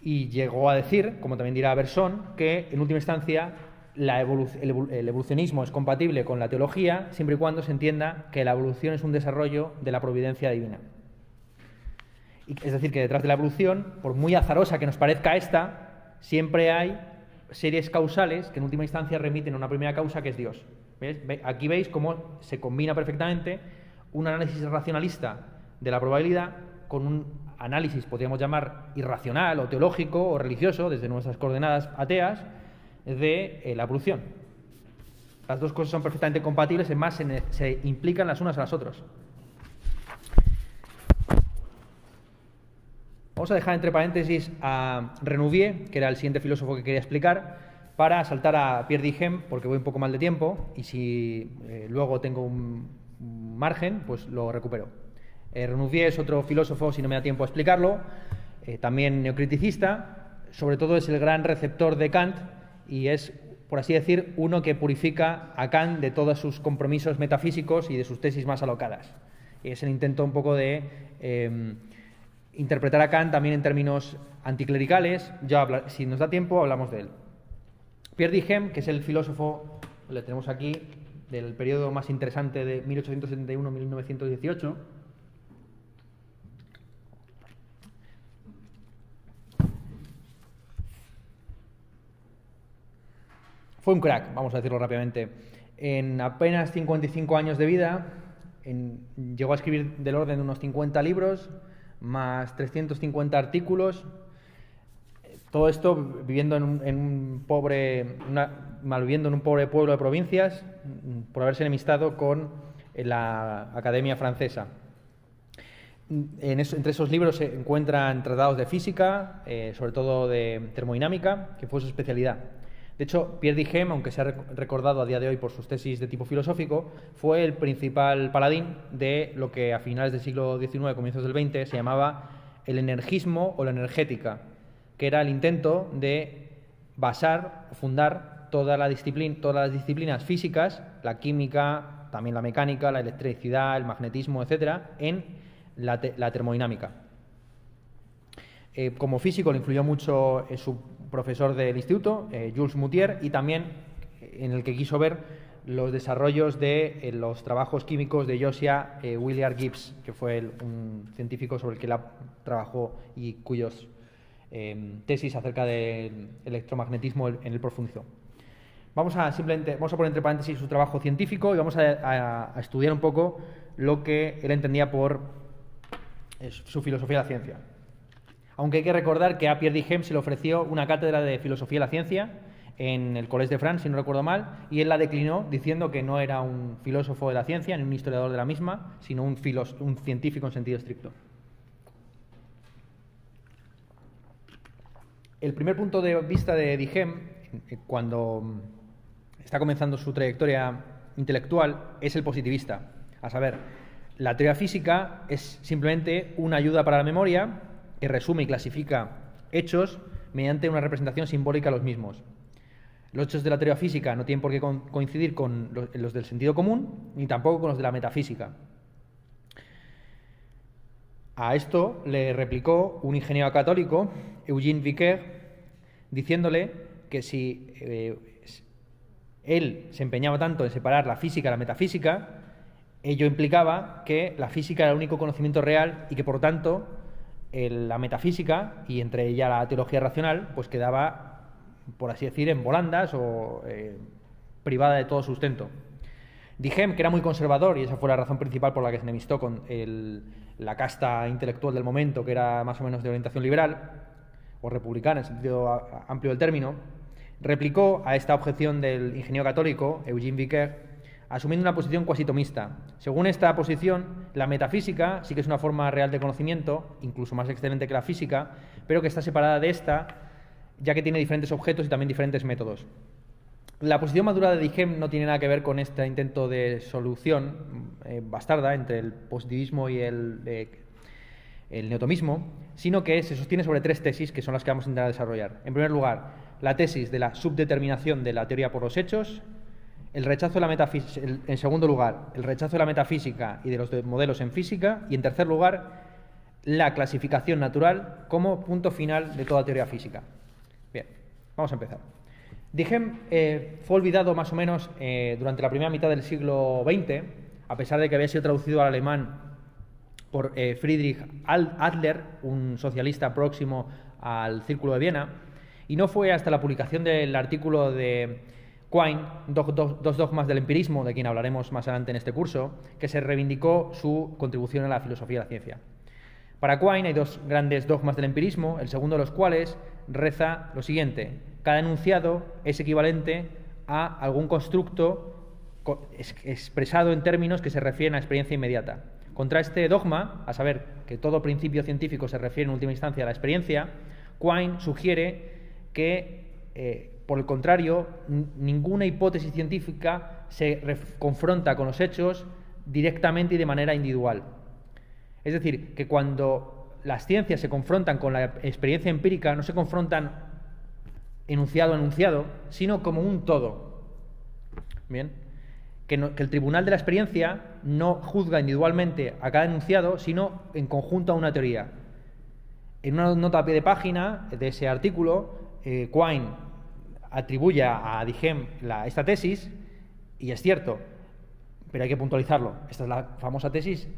Y llegó a decir, como también dirá Bergson, que en última instancia el evolucionismo es compatible con la teología siempre y cuando se entienda que la evolución es un desarrollo de la providencia divina. Es decir, que detrás de la evolución, por muy azarosa que nos parezca esta, siempre hay series causales que en última instancia remiten a una primera causa que es Dios. ¿Veis? Aquí veis cómo se combina perfectamente un análisis racionalista de la probabilidad con un análisis, podríamos llamar, irracional o teológico o religioso, desde nuestras coordenadas ateas, de la evolución. Las dos cosas son perfectamente compatibles, es más, se implican las unas a las otras. Vamos a dejar entre paréntesis a Renouvier, que era el siguiente filósofo que quería explicar, para saltar a Pierre Duhem, porque voy un poco mal de tiempo, y si luego tengo un margen, pues lo recupero. Renouvier es otro filósofo, si no me da tiempo a explicarlo, también neocriticista, sobre todo es el gran receptor de Kant, y es, por así decir, uno que purifica a Kant de todos sus compromisos metafísicos y de sus tesis más alocadas. Y es el intento un poco de interpretar a Kant también en términos anticlericales. Si nos da tiempo, hablamos de él. Pierre Duhem, que es el filósofo, le tenemos aquí, del periodo más interesante de 1871-1918. Fue un crack, vamos a decirlo rápidamente. En apenas 55 años de vida, llegó a escribir del orden de unos 50 libros, más 350 artículos. Todo esto viviendo malviviendo en un pobre pueblo de provincias por haberse enemistado con la Academia Francesa. Entre esos libros se encuentran tratados de física, sobre todo de termodinámica, que fue su especialidad. De hecho, Pierre Duhem, aunque se ha recordado a día de hoy por sus tesis de tipo filosófico, fue el principal paladín de lo que a finales del siglo XIX, comienzos del XX, se llamaba el energismo o la energética, que era el intento de basar, fundar todas las disciplinas físicas, la química, también la mecánica, la electricidad, el magnetismo, etcétera, en la termodinámica. Como físico le influyó mucho su profesor del instituto, Jules Moutier, y también en el que quiso ver los desarrollos de los trabajos químicos de Josiah Willard Gibbs, que fue un científico sobre el que él trabajó y cuyos tesis acerca del electromagnetismo en el profundizó. Vamos a poner entre paréntesis su trabajo científico y vamos a estudiar un poco lo que él entendía por su filosofía de la ciencia. Aunque hay que recordar que a Pierre Duhem se le ofreció una cátedra de filosofía de la ciencia en el Collège de France, si no recuerdo mal, y él la declinó diciendo que no era un filósofo de la ciencia ni un historiador de la misma, sino un científico en sentido estricto. El primer punto de vista de Duhem, cuando está comenzando su trayectoria intelectual, es el positivista. A saber, la teoría física es simplemente una ayuda para la memoria que resume y clasifica hechos mediante una representación simbólica de los mismos. Los hechos de la teoría física no tienen por qué coincidir con los del sentido común, ni tampoco con los de la metafísica. A esto le replicó un ingeniero católico, Eugene Vicaire, diciéndole que si él se empeñaba tanto en separar la física de la metafísica, ello implicaba que la física era el único conocimiento real y que, por tanto, la metafísica, y entre ella la teología racional, pues quedaba, por así decir, en volandas o privada de todo sustento. Dijem, que era muy conservador, y esa fue la razón principal por la que se enemistó con la casta intelectual del momento, que era más o menos de orientación liberal o republicana en sentido amplio del término, replicó a esta objeción del ingeniero católico, Eugene Vicaire, asumiendo una posición cuasi tomista. Según esta posición, la metafísica sí que es una forma real de conocimiento, incluso más excelente que la física, pero que está separada de esta, ya que tiene diferentes objetos y también diferentes métodos. La posición madura de Dijem no tiene nada que ver con este intento de solución bastarda entre el positivismo y el neotomismo, sino que se sostiene sobre tres tesis que son las que vamos a intentar desarrollar. En primer lugar, la tesis de la subdeterminación de la teoría por los hechos, en segundo lugar, el rechazo de la metafísica y de los modelos en física, y en tercer lugar, la clasificación natural como punto final de toda teoría física. Bien, vamos a empezar. Dijem fue olvidado más o menos durante la primera mitad del siglo XX, a pesar de que había sido traducido al alemán por Friedrich Adler, un socialista próximo al Círculo de Viena, y no fue hasta la publicación del artículo de Quine, Dos dogmas del empirismo, de quien hablaremos más adelante en este curso, que se reivindicó su contribución a la filosofía de la ciencia. Para Quine hay dos grandes dogmas del empirismo, el segundo de los cuales reza lo siguiente: cada enunciado es equivalente a algún constructo expresado en términos que se refieren a experiencia inmediata. Contra este dogma, a saber que todo principio científico se refiere en última instancia a la experiencia, Quine sugiere que, por el contrario, ninguna hipótesis científica se confronta con los hechos directamente y de manera individual. Es decir, que cuando las ciencias se confrontan con la experiencia empírica, no se confrontan enunciado a enunciado, sino como un todo. Bien, que el tribunal de la experiencia no juzga individualmente a cada enunciado, sino en conjunto a una teoría. En una nota a pie de página de ese artículo, Quine atribuye a Dijem esta tesis, y es cierto, pero hay que puntualizarlo. Esta es la famosa tesis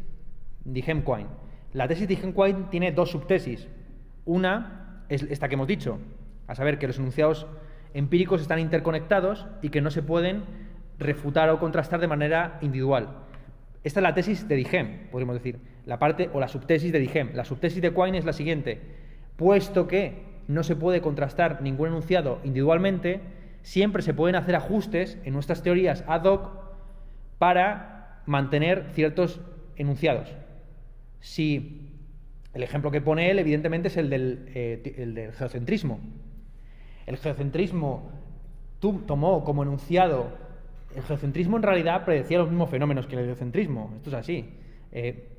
Dijem-Quine. La tesis Dijem-Quine tiene dos subtesis. Una es esta que hemos dicho, a saber que los enunciados empíricos están interconectados y que no se pueden refutar o contrastar de manera individual. Esta es la tesis de Dijem, podríamos decir, la parte o la subtesis de Dijem. La subtesis de Quine es la siguiente: puesto que no se puede contrastar ningún enunciado individualmente, siempre se pueden hacer ajustes en nuestras teorías ad hoc para mantener ciertos enunciados. Si el ejemplo que pone él, evidentemente, es el del geocentrismo. El geocentrismo tomó como enunciado. El geocentrismo en realidad predecía los mismos fenómenos que el heliocentrismo. Esto es así.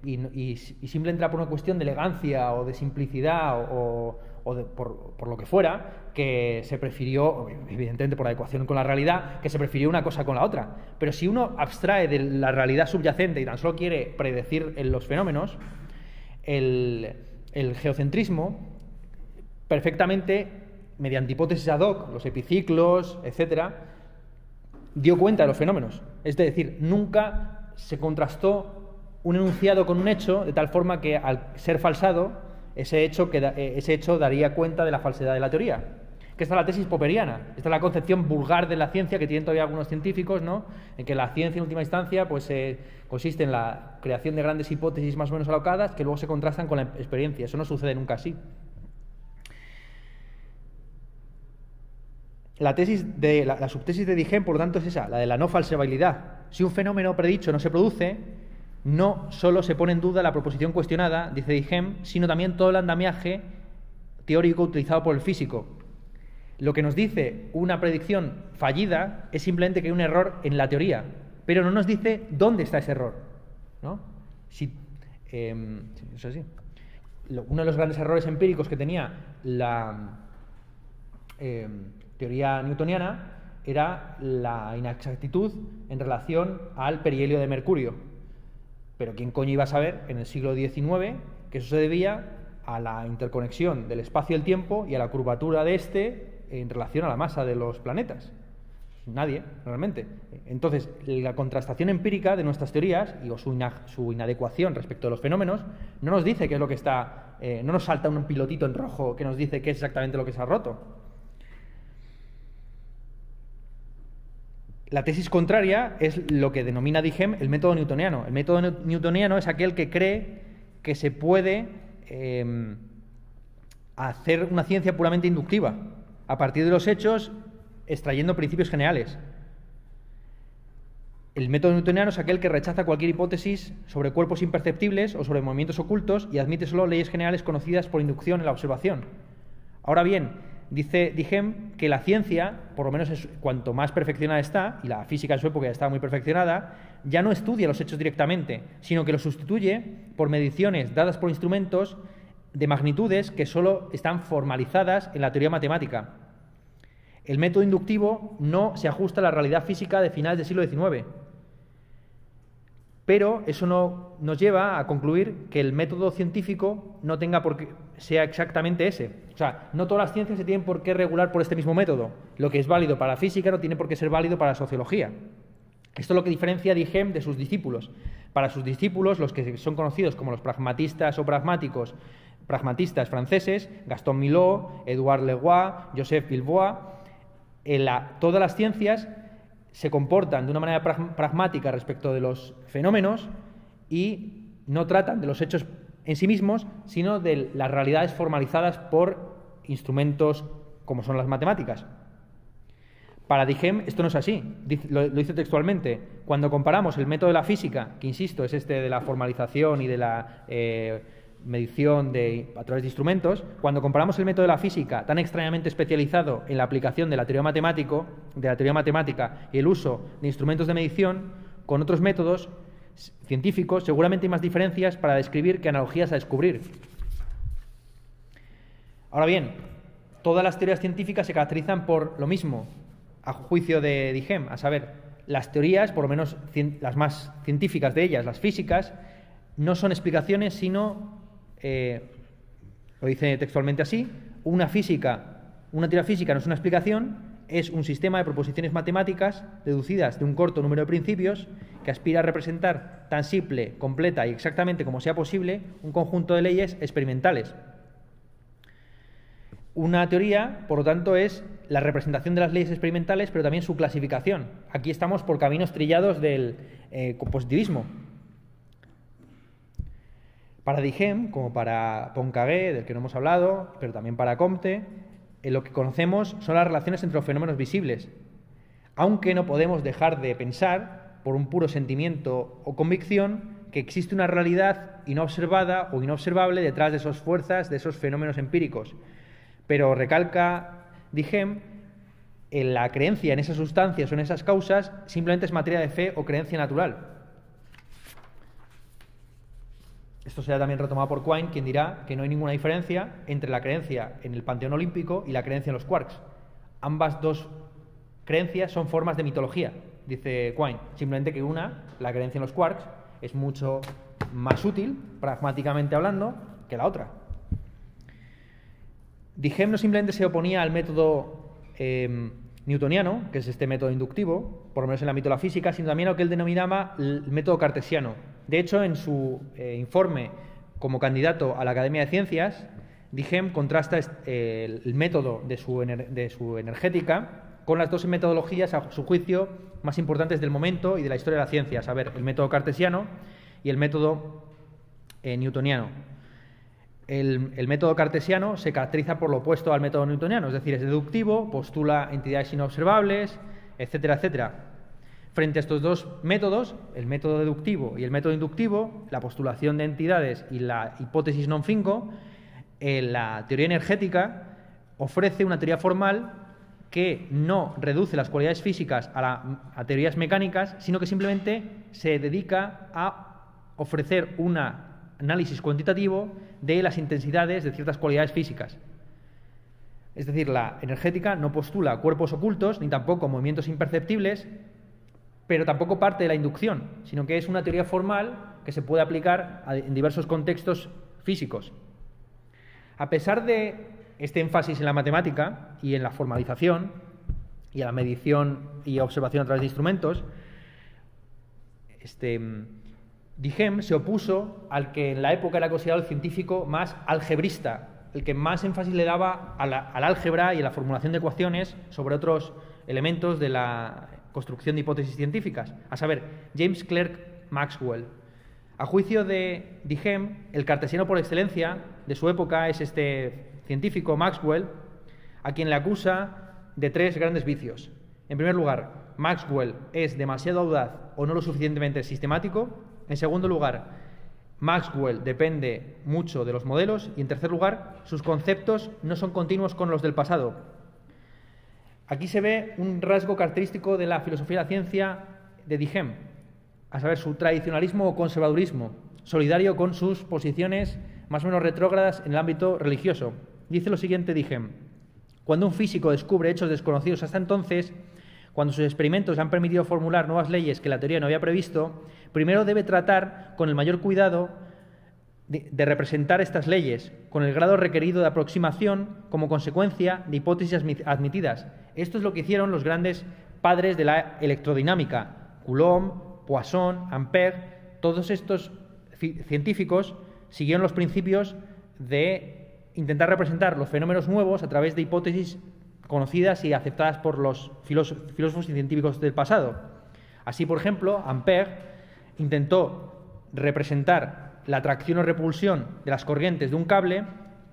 Y simplemente era por una cuestión de elegancia o de simplicidad por lo que fuera, que se prefirió, evidentemente por adecuación con la realidad, que se prefirió una cosa con la otra. Pero si uno abstrae de la realidad subyacente y tan solo quiere predecir los fenómenos, el geocentrismo perfectamente, mediante hipótesis ad hoc, los epiciclos, etcétera, dio cuenta de los fenómenos. Es decir, nunca se contrastó un enunciado con un hecho de tal forma que, al ser falsado, ese hecho daría cuenta de la falsedad de la teoría. Que esta es la tesis popperiana. Esta es la concepción vulgar de la ciencia que tienen todavía algunos científicos, ¿no? En que la ciencia, en última instancia, pues consiste en la creación de grandes hipótesis más o menos alocadas que luego se contrastan con la experiencia. Eso no sucede nunca así. La subtesis de Dijem, por lo tanto, es esa, la de la no falseabilidad. Si un fenómeno predicho no se produce, no solo se pone en duda la proposición cuestionada, dice Dijem, sino también todo el andamiaje teórico utilizado por el físico. Lo que nos dice una predicción fallida es simplemente que hay un error en la teoría, pero no nos dice dónde está ese error, ¿no? Eso así. Uno de los grandes errores empíricos que tenía la teoría newtoniana era la inexactitud en relación al perihelio de mercurio. Pero ¿quién coño iba a saber en el siglo XIX que eso se debía a la interconexión del espacio y el tiempo y a la curvatura de este en relación a la masa de los planetas? Nadie, realmente. Entonces, la contrastación empírica de nuestras teorías y su inadecuación respecto a los fenómenos no nos dice qué es lo que está... no nos salta un pilotito en rojo que nos dice qué es exactamente lo que se ha roto. La tesis contraria es lo que denomina Dijem el método newtoniano. El método newtoniano es aquel que cree que se puede hacer una ciencia puramente inductiva, a partir de los hechos, extrayendo principios generales. El método newtoniano es aquel que rechaza cualquier hipótesis sobre cuerpos imperceptibles o sobre movimientos ocultos y admite solo leyes generales conocidas por inducción en la observación. Ahora bien, dice Dijem que la ciencia, por lo menos cuanto más perfeccionada está, y la física en su época ya estaba muy perfeccionada, ya no estudia los hechos directamente, sino que los sustituye por mediciones dadas por instrumentos de magnitudes que solo están formalizadas en la teoría matemática. El método inductivo no se ajusta a la realidad física de finales del siglo XIX, pero eso no nos lleva a concluir que el método científico no tenga por qué sea exactamente ese. O sea, no todas las ciencias se tienen por qué regular por este mismo método. Lo que es válido para la física no tiene por qué ser válido para la sociología. Esto es lo que diferencia a Dijem de sus discípulos. Para sus discípulos, los que son conocidos como los pragmatistas o pragmatistas franceses, Gaston Milhaud, Édouard Leroy, Joseph Villevoix, todas las ciencias se comportan de una manera pragmática respecto de los fenómenos y no tratan de los hechos en sí mismos, sino de las realidades formalizadas por instrumentos como son las matemáticas. Para Dijem esto no es así, lo dice textualmente. Cuando comparamos el método de la física, que insisto es este de la formalización y de la medición a través de instrumentos, cuando comparamos el método de la física tan extrañamente especializado en la aplicación de la teoría matemática y el uso de instrumentos de medición con otros métodos científicos, seguramente hay más diferencias para describir que analogías a descubrir. Ahora bien, todas las teorías científicas se caracterizan por lo mismo, a juicio de Dijem, a saber, las teorías, por lo menos las más científicas de ellas, las físicas, no son explicaciones, sino, lo dice textualmente así, una teoría física no es una explicación, es un sistema de proposiciones matemáticas deducidas de un corto número de principios que aspira a representar tan simple, completa y exactamente como sea posible un conjunto de leyes experimentales. Una teoría, por lo tanto, es la representación de las leyes experimentales, pero también su clasificación. Aquí estamos por caminos trillados del positivismo. Para Dijem, como para Poincaré, del que no hemos hablado, pero también para Comte, lo que conocemos son las relaciones entre los fenómenos visibles, aunque no podemos dejar de pensar, por un puro sentimiento o convicción, que existe una realidad inobservada o inobservable detrás de esas fuerzas, de esos fenómenos empíricos. Pero recalca Dijem, la creencia en esas sustancias o en esas causas simplemente es materia de fe o creencia natural. Esto será también retomado por Quine, quien dirá que no hay ninguna diferencia entre la creencia en el panteón olímpico y la creencia en los quarks. Ambas dos creencias son formas de mitología, dice Quine. Simplemente que la creencia en los quarks, es mucho más útil, pragmáticamente hablando, que la otra. Dijem no simplemente se oponía al método newtoniano, que es este método inductivo, por lo menos en el ámbito de la física, sino también a lo que él denominaba el método cartesiano. De hecho, en su informe como candidato a la Academia de Ciencias, Dijem contrasta el método de su energética con las dos metodologías, a su juicio, más importantes del momento y de la historia de la ciencia, a saber, el método cartesiano y el método newtoniano. El método cartesiano se caracteriza por lo opuesto al método newtoniano, es decir, es deductivo, postula entidades inobservables, etcétera, etcétera. Frente a estos dos métodos, el método deductivo y el método inductivo, la postulación de entidades y la hipótesis non finco, la teoría energética ofrece una teoría formal que no reduce las cualidades físicas a teorías mecánicas, sino que simplemente se dedica a ofrecer un análisis cuantitativo de las intensidades de ciertas cualidades físicas. Es decir, la energética no postula cuerpos ocultos ni tampoco movimientos imperceptibles, pero tampoco parte de la inducción, sino que es una teoría formal que se puede aplicar en diversos contextos físicos. A pesar de este énfasis en la matemática y en la formalización y en la medición y observación a través de instrumentos, Dijem se opuso al que en la época era considerado el científico más algebrista, el que más énfasis le daba al álgebra y a la formulación de ecuaciones sobre otros elementos de la construcción de hipótesis científicas, a saber, James Clerk Maxwell. A juicio de Dijem, el cartesiano por excelencia de su época es este científico Maxwell, a quien le acusa de 3 grandes vicios. En primer lugar, Maxwell es demasiado audaz o no lo suficientemente sistemático. En segundo lugar, Maxwell depende mucho de los modelos. Y en tercer lugar, sus conceptos no son continuos con los del pasado. Aquí se ve un rasgo característico de la filosofía de la ciencia de Dijem, a saber, su tradicionalismo o conservadurismo, solidario con sus posiciones más o menos retrógradas en el ámbito religioso. Dice lo siguiente Dijem: cuando un físico descubre hechos desconocidos hasta entonces, cuando sus experimentos le han permitido formular nuevas leyes que la teoría no había previsto, primero debe tratar con el mayor cuidado de representar estas leyes, con el grado requerido de aproximación como consecuencia de hipótesis admitidas. Esto es lo que hicieron los grandes padres de la electrodinámica, Coulomb, Poisson, Ampère. Todos estos científicos siguieron los principios de intentar representar los fenómenos nuevos a través de hipótesis conocidas y aceptadas por los filósofos y científicos del pasado. Así, por ejemplo, Ampère intentó representar la atracción o repulsión de las corrientes de un cable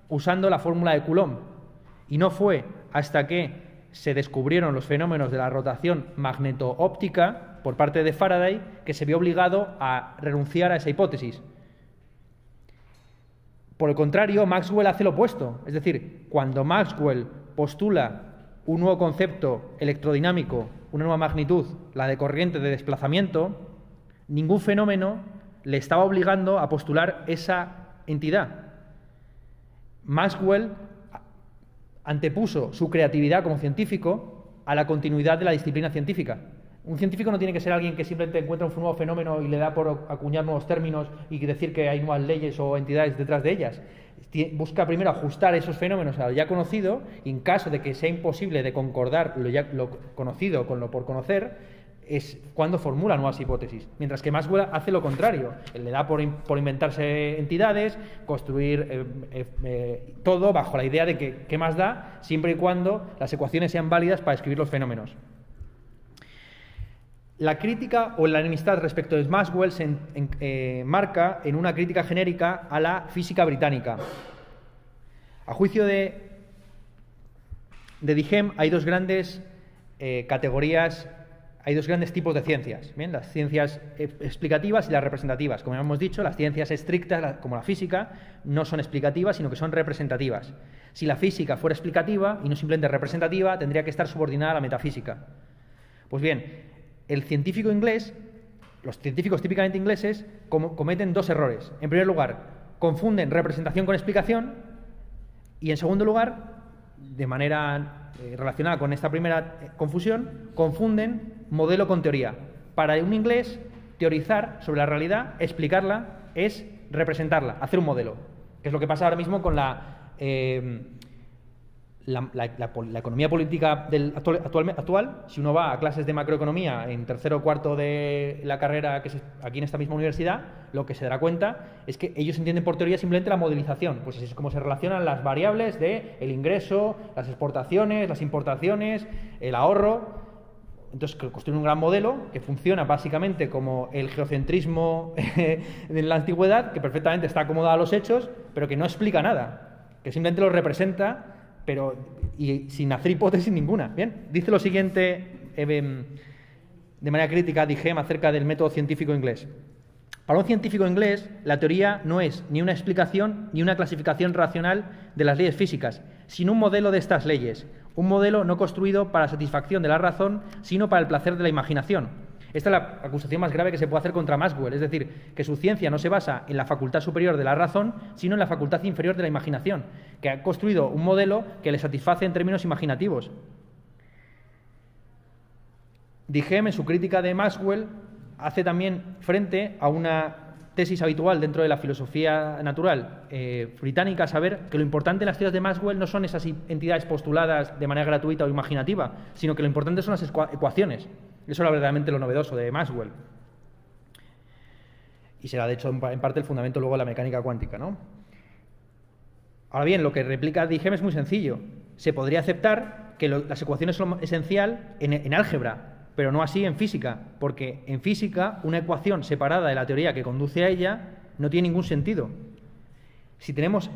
usando la fórmula de Coulomb. Y no fue hasta que se descubrieron los fenómenos de la rotación magneto-óptica por parte de Faraday que se vio obligado a renunciar a esa hipótesis. Por el contrario, Maxwell hace lo opuesto. Es decir, cuando Maxwell postula un nuevo concepto electrodinámico, una nueva magnitud, la de corriente de desplazamiento, ningún fenómeno le estaba obligando a postular esa entidad. Maxwell antepuso su creatividad como científico a la continuidad de la disciplina científica. Un científico no tiene que ser alguien que simplemente encuentra un nuevo fenómeno y le da por acuñar nuevos términos y decir que hay nuevas leyes o entidades detrás de ellas. Busca primero ajustar esos fenómenos a lo ya conocido y en caso de que sea imposible de concordar lo conocido con lo por conocer, es cuando formula nuevas hipótesis. Mientras que Maxwell hace lo contrario. Él le da por inventarse entidades, construir todo bajo la idea de que qué más da, siempre y cuando las ecuaciones sean válidas para describir los fenómenos. La crítica o la enemistad respecto de Maxwell se marca en una crítica genérica a la física británica. A juicio de Dijem hay 2 grandes categorías. Hay 2 grandes tipos de ciencias, ¿bien? Las ciencias explicativas y las representativas. Como ya hemos dicho, las ciencias estrictas, como la física, no son explicativas, sino que son representativas. Si la física fuera explicativa y no simplemente representativa, tendría que estar subordinada a la metafísica. Pues bien, el científico inglés, los científicos típicamente ingleses, cometen 2 errores. En primer lugar, confunden representación con explicación y, en segundo lugar, de manera relacionada con esta primera confusión, confunden modelo con teoría. Para un inglés, teorizar sobre la realidad, explicarla, es representarla, hacer un modelo. Que es lo que pasa ahora mismo con la economía política actual. Si uno va a clases de macroeconomía en tercero o cuarto de la carrera que es aquí en esta misma universidad, lo que se dará cuenta es que ellos entienden por teoría simplemente la modelización. Pues es como se relacionan las variables de el ingreso, las exportaciones, las importaciones, el ahorro. Entonces construyen un gran modelo que funciona básicamente como el geocentrismo de la antigüedad, que perfectamente está acomodado a los hechos, pero que no explica nada, que simplemente lo representa, y sin hacer hipótesis ninguna. Bien, dice lo siguiente de manera crítica Dijem acerca del método científico inglés. Para un científico inglés, la teoría no es ni una explicación ni una clasificación racional de las leyes físicas, sino un modelo de estas leyes, un modelo no construido para satisfacción de la razón, sino para el placer de la imaginación. Esta es la acusación más grave que se puede hacer contra Maxwell, es decir, que su ciencia no se basa en la facultad superior de la razón, sino en la facultad inferior de la imaginación, que ha construido un modelo que le satisface en términos imaginativos. Dighem, en su crítica de Maxwell, hace también frente a una tesis habitual dentro de la filosofía natural británica, a saber que lo importante en las teorías de Maxwell no son esas entidades postuladas de manera gratuita o imaginativa, sino que lo importante son las ecuaciones. Eso era verdaderamente lo novedoso de Maxwell. Y será, de hecho, en parte el fundamento luego de la mecánica cuántica, ¿no? Ahora bien, lo que replica Dighem es muy sencillo. Se podría aceptar que las ecuaciones son lo esencial en álgebra, pero no así en física, porque en física una ecuación separada de la teoría que conduce a ella no tiene ningún sentido. Si tenemos,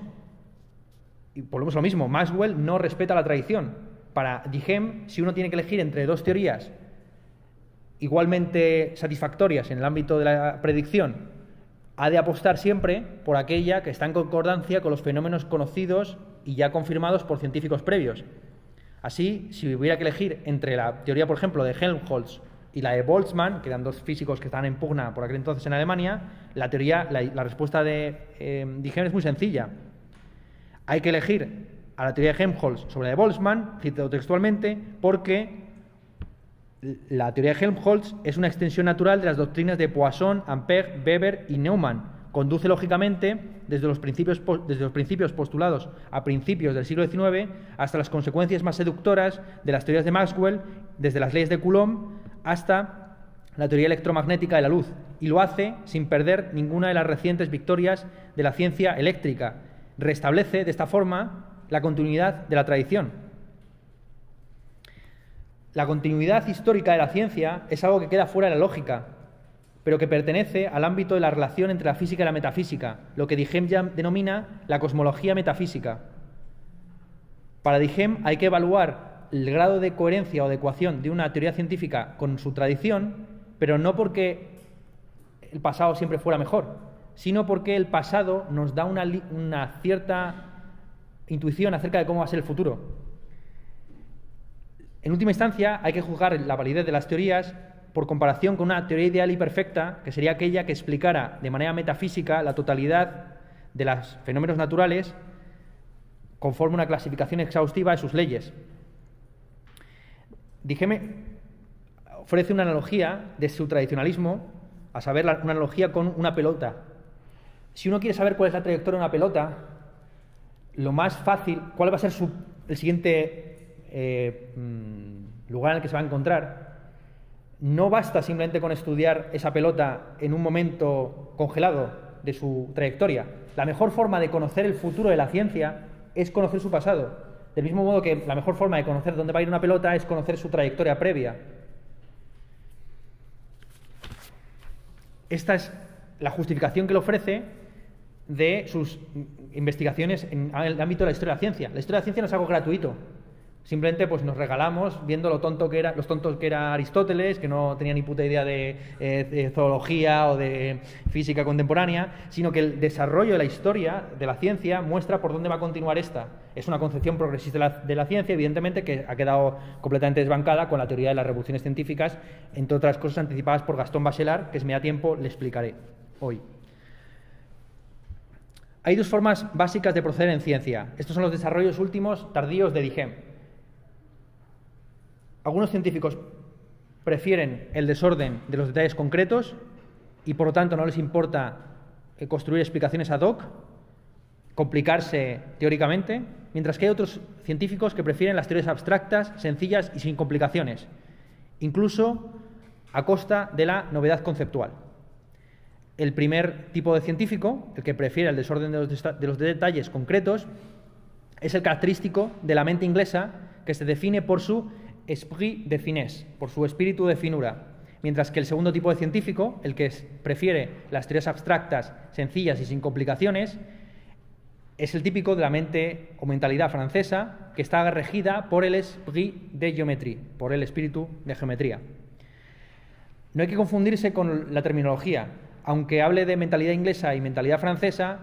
y volvemos a lo mismo, Maxwell no respeta la tradición. Para Dighem, si uno tiene que elegir entre dos teorías igualmente satisfactorias en el ámbito de la predicción, ha de apostar siempre por aquella que está en concordancia con los fenómenos conocidos y ya confirmados por científicos previos. Así, si hubiera que elegir entre la teoría, por ejemplo, de Helmholtz y la de Boltzmann, que eran dos físicos que estaban en pugna por aquel entonces en Alemania, la respuesta de Dighem es muy sencilla. Hay que elegir a la teoría de Helmholtz sobre la de Boltzmann, cito textualmente, porque la teoría de Helmholtz es una extensión natural de las doctrinas de Poisson, Ampère, Weber y Neumann. Conduce lógicamente desde los principios postulados a principios del siglo XIX hasta las consecuencias más seductoras de las teorías de Maxwell, desde las leyes de Coulomb hasta la teoría electromagnética de la luz, y lo hace sin perder ninguna de las recientes victorias de la ciencia eléctrica. Restablece de esta forma la continuidad de la tradición. La continuidad histórica de la ciencia es algo que queda fuera de la lógica, pero que pertenece al ámbito de la relación entre la física y la metafísica, lo que Dighem denomina la cosmología metafísica. Para Dighem hay que evaluar el grado de coherencia o de ecuación de una teoría científica con su tradición, pero no porque el pasado siempre fuera mejor, sino porque el pasado nos da una cierta intuición acerca de cómo va a ser el futuro. En última instancia, hay que juzgar la validez de las teorías por comparación con una teoría ideal y perfecta, que sería aquella que explicara de manera metafísica la totalidad de los fenómenos naturales conforme una clasificación exhaustiva de sus leyes. Dighem ofrece una analogía de su tradicionalismo, a saber, una analogía con una pelota. Si uno quiere saber cuál es la trayectoria de una pelota, lo más fácil, cuál va a ser el siguiente lugar en el que se va a encontrar, no basta simplemente con estudiar esa pelota en un momento congelado de su trayectoria. La mejor forma de conocer el futuro de la ciencia es conocer su pasado. Del mismo modo que la mejor forma de conocer dónde va a ir una pelota es conocer su trayectoria previa. Esta es la justificación que le ofrece de sus investigaciones en el ámbito de la historia de la ciencia. La historia de la ciencia no es algo gratuito. Simplemente pues nos regalamos viendo los tontos que era Aristóteles, que no tenía ni puta idea de zoología o de física contemporánea, sino que el desarrollo de la historia de la ciencia muestra por dónde va a continuar esta. Es una concepción progresista de la ciencia, evidentemente, que ha quedado completamente desbancada con la teoría de las revoluciones científicas, entre otras cosas anticipadas por Gastón Bachelard, que si me da tiempo le explicaré hoy. Hay dos formas básicas de proceder en ciencia. Estos son los desarrollos últimos tardíos de Dighem. Algunos científicos prefieren el desorden de los detalles concretos y, por lo tanto, no les importa construir explicaciones ad hoc, complicarse teóricamente, mientras que hay otros científicos que prefieren las teorías abstractas, sencillas y sin complicaciones, incluso a costa de la novedad conceptual. El primer tipo de científico, el que prefiere el desorden de los detalles concretos, es el característico de la mente inglesa, que se define por su esprit de finesse, por su espíritu de finura, mientras que el segundo tipo de científico, el que prefiere las teorías abstractas, sencillas y sin complicaciones, es el típico de la mente o mentalidad francesa, que está regida por el esprit de géométrie, por el espíritu de geometría. No hay que confundirse con la terminología. Aunque hable de mentalidad inglesa y mentalidad francesa,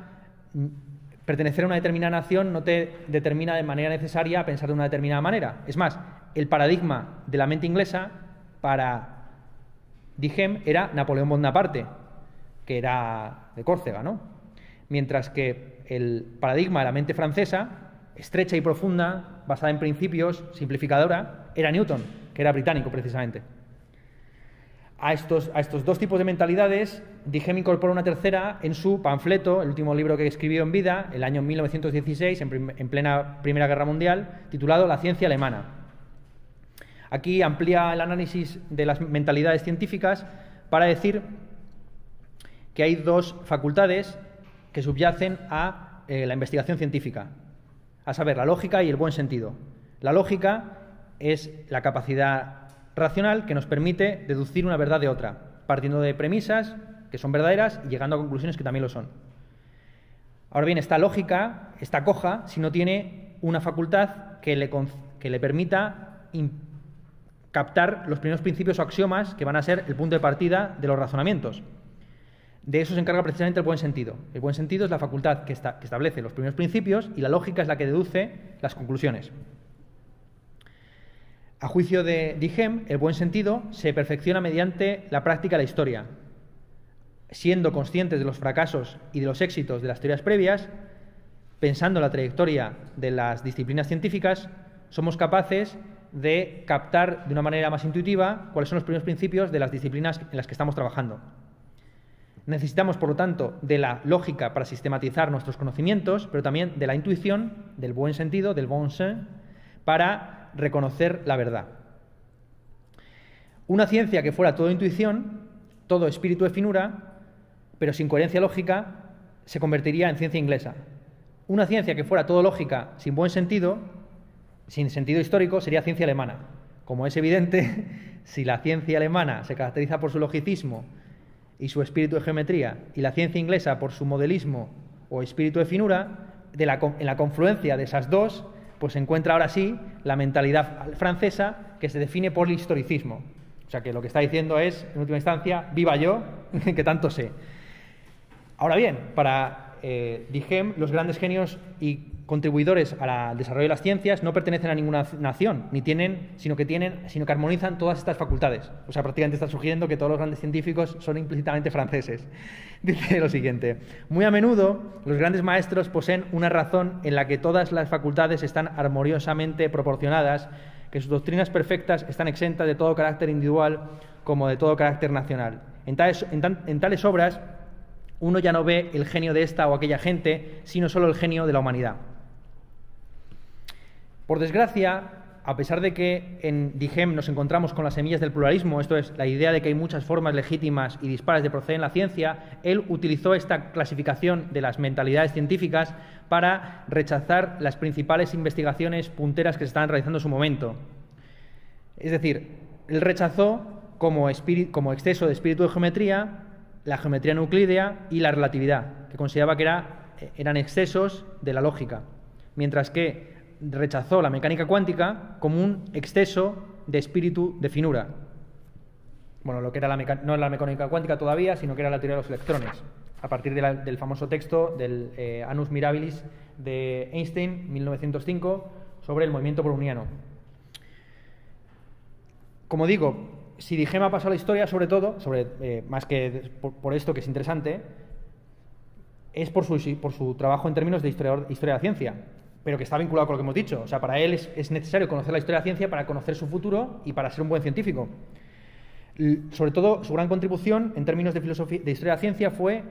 pertenecer a una determinada nación no te determina de manera necesaria a pensar de una determinada manera. Es más, el paradigma de la mente inglesa para Dijem era Napoleón Bonaparte, que era de Córcega, ¿no? Mientras que el paradigma de la mente francesa, estrecha y profunda, basada en principios, simplificadora, era Newton, que era británico precisamente. A estos dos tipos de mentalidades, Dijem incorporó una tercera en su panfleto, el último libro que escribió en vida, el año 1916, en plena Primera Guerra Mundial, titulado La ciencia alemana. Aquí amplía el análisis de las mentalidades científicas para decir que hay dos facultades que subyacen a la investigación científica, a saber, la lógica y el buen sentido. La lógica es la capacidad racional que nos permite deducir una verdad de otra, partiendo de premisas que son verdaderas y llegando a conclusiones que también lo son. Ahora bien, esta lógica está coja si no tiene una facultad que le permita captar los primeros principios o axiomas que van a ser el punto de partida de los razonamientos. De eso se encarga precisamente el buen sentido. El buen sentido es la facultad que establece los primeros principios y la lógica es la que deduce las conclusiones. A juicio de Dijem, el buen sentido se perfecciona mediante la práctica de la historia. Siendo conscientes de los fracasos y de los éxitos de las teorías previas, pensando en la trayectoria de las disciplinas científicas, somos capaces de captar de una manera más intuitiva cuáles son los primeros principios de las disciplinas en las que estamos trabajando. Necesitamos, por lo tanto, de la lógica para sistematizar nuestros conocimientos, pero también de la intuición, del buen sentido, del bon sens, para reconocer la verdad. Una ciencia que fuera todo intuición, todo espíritu de finura, pero sin coherencia lógica, se convertiría en ciencia inglesa. Una ciencia que fuera todo lógica, sin buen sentido, sin sentido histórico, sería ciencia alemana. Como es evidente, si la ciencia alemana se caracteriza por su logicismo y su espíritu de geometría, y la ciencia inglesa por su modelismo o espíritu de finura, en la confluencia de esas dos, pues se encuentra ahora sí la mentalidad francesa que se define por el historicismo. O sea que lo que está diciendo es, en última instancia, viva yo, que tanto sé. Ahora bien, para Dijem, los grandes genios y contribuidores al desarrollo de las ciencias no pertenecen a ninguna nación, sino que armonizan todas estas facultades. O sea, prácticamente está sugiriendo que todos los grandes científicos son implícitamente franceses. Dice lo siguiente: muy a menudo los grandes maestros poseen una razón en la que todas las facultades están armoniosamente proporcionadas, que sus doctrinas perfectas están exentas de todo carácter individual como de todo carácter nacional. En tales obras uno ya no ve el genio de esta o aquella gente, sino solo el genio de la humanidad. Por desgracia, a pesar de que en Dijem nos encontramos con las semillas del pluralismo, esto es, la idea de que hay muchas formas legítimas y dispares de proceder en la ciencia, él utilizó esta clasificación de las mentalidades científicas para rechazar las principales investigaciones punteras que se estaban realizando en su momento. Es decir, él rechazó como exceso de espíritu de geometría la geometría euclídea y la relatividad, que consideraba que eran excesos de la lógica, mientras que rechazó la mecánica cuántica como un exceso de espíritu de finura. Bueno, lo que era no era la mecánica cuántica todavía, sino que era la teoría de los electrones, a partir del famoso texto del Annus Mirabilis de Einstein, 1905, sobre el movimiento browniano. Como digo, si Dijem ha pasado a la historia, sobre todo, más que por esto que es interesante, es por su trabajo en términos de historia de la ciencia, pero que está vinculado con lo que hemos dicho. O sea, para él es necesario conocer la historia de la ciencia para conocer su futuro y para ser un buen científico. Sobre todo, su gran contribución en términos de filosofía, de historia de la ciencia, fue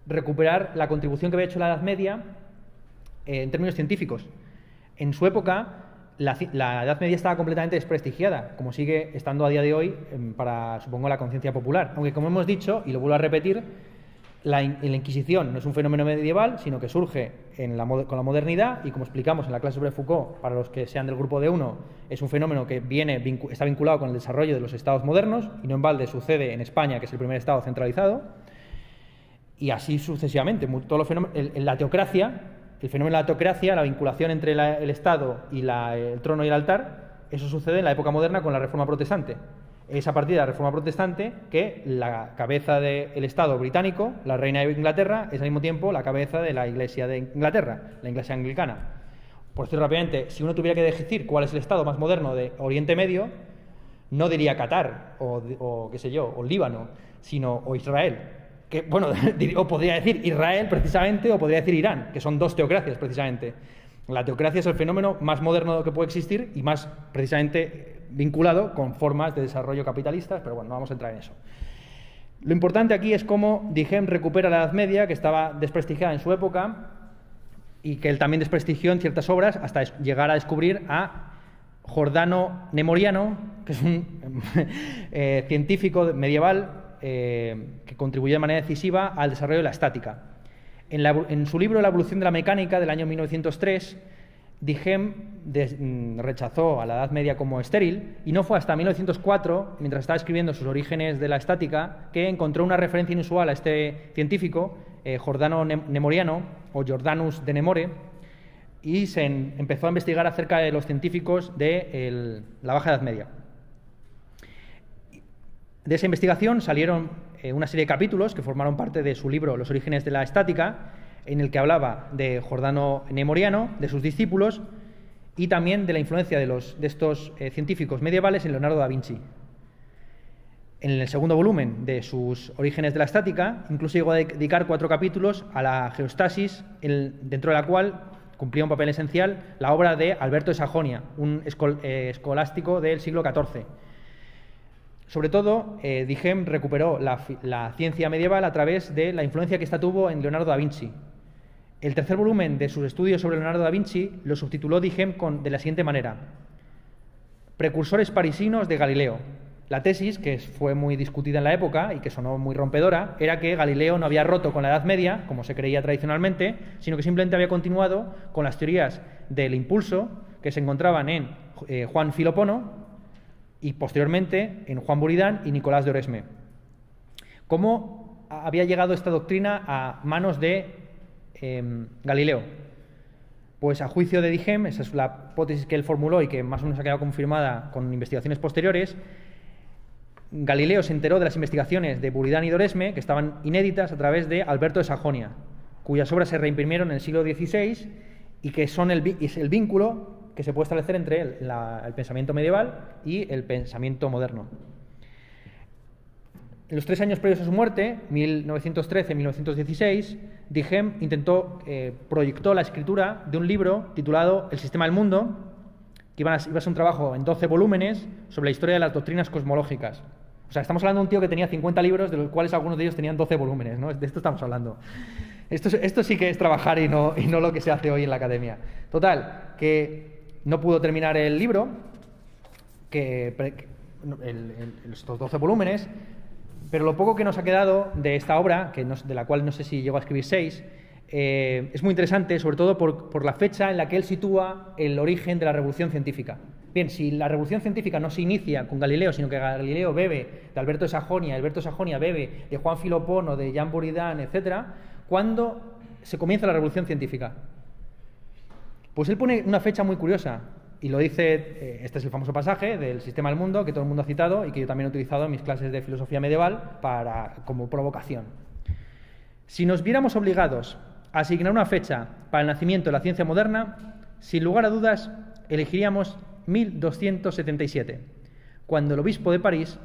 recuperar la contribución que había hecho la Edad Media en términos científicos. En su época, la Edad Media estaba completamente desprestigiada, como sigue estando a día de hoy para, supongo, la conciencia popular. Aunque, como hemos dicho, y lo vuelvo a repetir, la Inquisición no es un fenómeno medieval, sino que surge con la modernidad, y como explicamos en la clase sobre Foucault, para los que sean del grupo de uno, es un fenómeno que está vinculado con el desarrollo de los estados modernos, y no en balde sucede en España, que es el primer estado centralizado, y así sucesivamente. Todos los fenómenos, la teocracia, el fenómeno de la teocracia, la vinculación entre el Estado y el trono y el altar, eso sucede en la época moderna con la Reforma Protestante. Es a partir de la Reforma Protestante que la cabeza del Estado británico, la reina de Inglaterra, es al mismo tiempo la cabeza de la Iglesia de Inglaterra, la Iglesia anglicana. Por decirlo rápidamente, si uno tuviera que decir cuál es el Estado más moderno de Oriente Medio, no diría Qatar o qué sé yo, o Líbano, sino o Israel. Que, bueno, o podría decir Israel precisamente, o podría decir Irán, que son dos teocracias precisamente. La teocracia es el fenómeno más moderno que puede existir y más precisamente vinculado con formas de desarrollo capitalistas, pero bueno, no vamos a entrar en eso. Lo importante aquí es cómo Dijem recupera la Edad Media, que estaba desprestigiada en su época y que él también desprestigió en ciertas obras hasta llegar a descubrir a Giordano Nemoriano, que es un científico medieval que contribuyó de manera decisiva al desarrollo de la estática. En su libro La evolución de la mecánica del año 1903, Dijem rechazó a la Edad Media como estéril y no fue hasta 1904, mientras estaba escribiendo sus orígenes de la estática, que encontró una referencia inusual a este científico, Giordano Nemoriano, o Jordanus de Nemore, y se empezó a investigar acerca de los científicos de la Baja Edad Media. De esa investigación salieron una serie de capítulos que formaron parte de su libro Los orígenes de la estática, en el que hablaba de Giordano Nemoriano, de sus discípulos y también de la influencia de estos científicos medievales en Leonardo da Vinci. En el segundo volumen de sus orígenes de la estática, incluso llegó a dedicar 4 capítulos a la geostasis, dentro de la cual cumplía un papel esencial la obra de Alberto de Sajonia, un escolástico del siglo XIV. Sobre todo, Dijem recuperó la ciencia medieval a través de la influencia que ésta tuvo en Leonardo da Vinci. El tercer volumen de sus estudios sobre Leonardo da Vinci lo subtituló Dijem de la siguiente manera: Precursores parisinos de Galileo. La tesis, que fue muy discutida en la época y que sonó muy rompedora, era que Galileo no había roto con la Edad Media, como se creía tradicionalmente, sino que simplemente había continuado con las teorías del impulso que se encontraban en Juan Filopono y posteriormente en Juan Buridán y Nicolás de Oresme. ¿Cómo había llegado esta doctrina a manos de Galileo? Pues a juicio de Dijem, esa es la hipótesis que él formuló y que más o menos ha quedado confirmada con investigaciones posteriores, Galileo se enteró de las investigaciones de Buridán y de Oresme, que estaban inéditas, a través de Alberto de Sajonia, cuyas obras se reimprimieron en el siglo XVI y que es el vínculo que se puede establecer entre el pensamiento medieval y el pensamiento moderno. En los 3 años previos a su muerte, 1913 y 1916, Dijem proyectó la escritura de un libro titulado El sistema del mundo, que iba a ser un trabajo en 12 volúmenes sobre la historia de las doctrinas cosmológicas. O sea, estamos hablando de un tío que tenía 50 libros, de los cuales algunos de ellos tenían 12 volúmenes, ¿no? De esto estamos hablando. Esto sí que es trabajar y no lo que se hace hoy en la academia. Total, que no pudo terminar el libro, estos 12 volúmenes, pero lo poco que nos ha quedado de esta obra, de la cual no sé si llegó a escribir 6, es muy interesante, sobre todo por la fecha en la que él sitúa el origen de la revolución científica. Bien, si la revolución científica no se inicia con Galileo, sino que Galileo bebe de Alberto de Sajonia, Alberto de Sajonia bebe de Juan Filopono, de Jean Buridan, etc., ¿cuándo se comienza la revolución científica? Pues él pone una fecha muy curiosa, y lo dice, este es el famoso pasaje del Sistema del Mundo, que todo el mundo ha citado y que yo también he utilizado en mis clases de filosofía medieval como provocación. Si nos viéramos obligados a asignar una fecha para el nacimiento de la ciencia moderna, sin lugar a dudas, elegiríamos 1277, cuando el obispo de París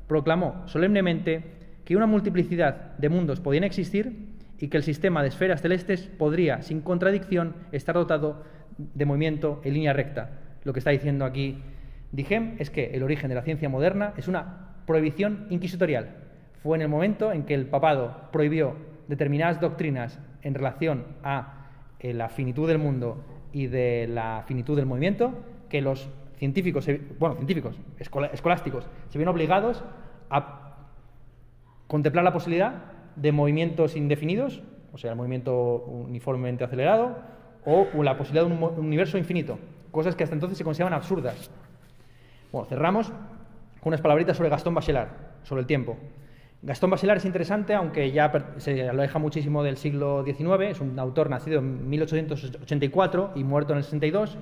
proclamó solemnemente que una multiplicidad de mundos podían existir y que el sistema de esferas celestes podría, sin contradicción, estar dotado de movimiento en línea recta. Lo que está diciendo aquí Dijem es que el origen de la ciencia moderna es una prohibición inquisitorial. Fue en el momento en que el papado prohibió determinadas doctrinas en relación a la finitud del mundo y de la finitud del movimiento, que los científicos escolásticos se ven obligados a contemplar la posibilidad de movimientos indefinidos, o sea, el movimiento uniformemente acelerado, o la posibilidad de un universo infinito, cosas que hasta entonces se consideraban absurdas. Bueno, cerramos con unas palabritas sobre Gastón Bachelard, sobre el tiempo. Gastón Bachelard es interesante, aunque ya se aleja muchísimo del siglo XIX, es un autor nacido en 1884 y muerto en el 62,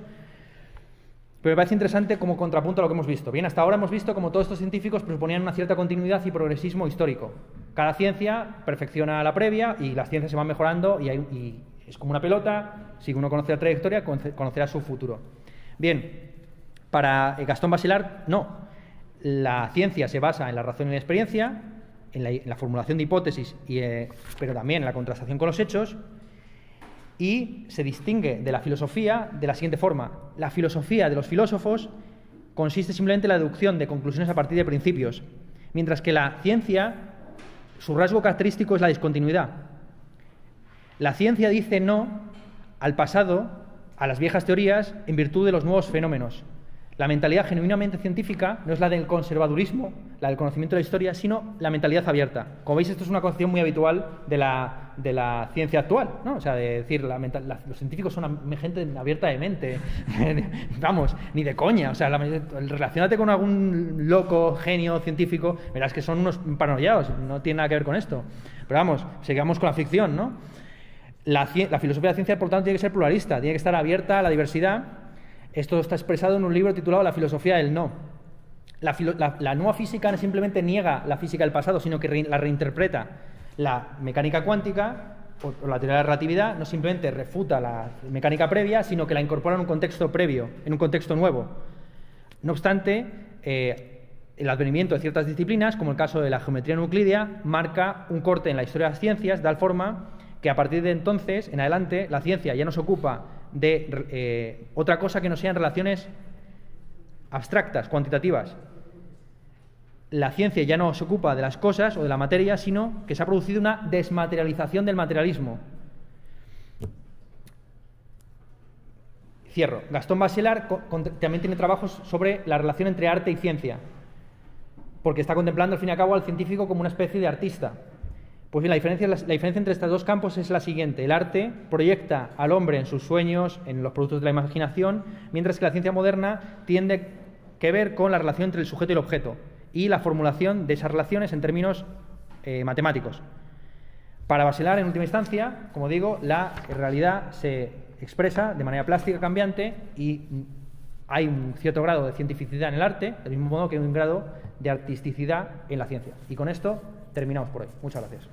pero me parece interesante como contrapunto a lo que hemos visto. Bien, hasta ahora hemos visto como todos estos científicos proponían una cierta continuidad y progresismo histórico. Cada ciencia perfecciona a la previa y las ciencias se van mejorando y es como una pelota, si uno conoce la trayectoria, conocerá su futuro. Bien, para Gastón Bachelard, no. la ciencia se basa en la razón y la experiencia, en la formulación de hipótesis, pero también en la contrastación con los hechos, y se distingue de la filosofía de la siguiente forma. La filosofía de los filósofos consiste simplemente en la deducción de conclusiones a partir de principios, mientras que la ciencia, su rasgo característico es la discontinuidad. La ciencia dice no al pasado, a las viejas teorías, en virtud de los nuevos fenómenos. La mentalidad genuinamente científica no es la del conservadurismo, la del conocimiento de la historia, sino la mentalidad abierta. Como veis, esto es una concepción muy habitual de la ciencia actual, ¿no? O sea, de decir, los científicos son gente abierta de mente. Vamos, ni de coña. O sea, relacionate con algún loco, genio científico, verás que son unos paranoiados, no tiene nada que ver con esto. Pero vamos, sigamos con la ficción, ¿no? La filosofía de la ciencia, por tanto, tiene que ser pluralista, tiene que estar abierta a la diversidad. Esto está expresado en un libro titulado La filosofía del no. La nueva física no simplemente niega la física del pasado, sino que la reinterpreta. La mecánica cuántica o la teoría de la relatividad no simplemente refuta la mecánica previa, sino que la incorpora en un contexto previo, en un contexto nuevo. No obstante, el advenimiento de ciertas disciplinas, como el caso de la geometría euclídea, marca un corte en la historia de las ciencias, de tal forma que a partir de entonces, en adelante, la ciencia ya no se ocupa de otra cosa que no sean relaciones abstractas, cuantitativas. La ciencia ya no se ocupa de las cosas o de la materia, sino que se ha producido una desmaterialización del materialismo. Cierro. Gastón Bachelard también tiene trabajos sobre la relación entre arte y ciencia, porque está contemplando al fin y al cabo al científico como una especie de artista. Pues bien, la diferencia entre estos dos campos es la siguiente. El arte proyecta al hombre en sus sueños, en los productos de la imaginación, mientras que la ciencia moderna tiende que ver con la relación entre el sujeto y el objeto y la formulación de esas relaciones en términos matemáticos. Para Bachelard, en última instancia, como digo, la realidad se expresa de manera plástica cambiante y hay un cierto grado de cientificidad en el arte, del mismo modo que hay un grado de artisticidad en la ciencia. Y con esto terminamos por hoy. Muchas gracias.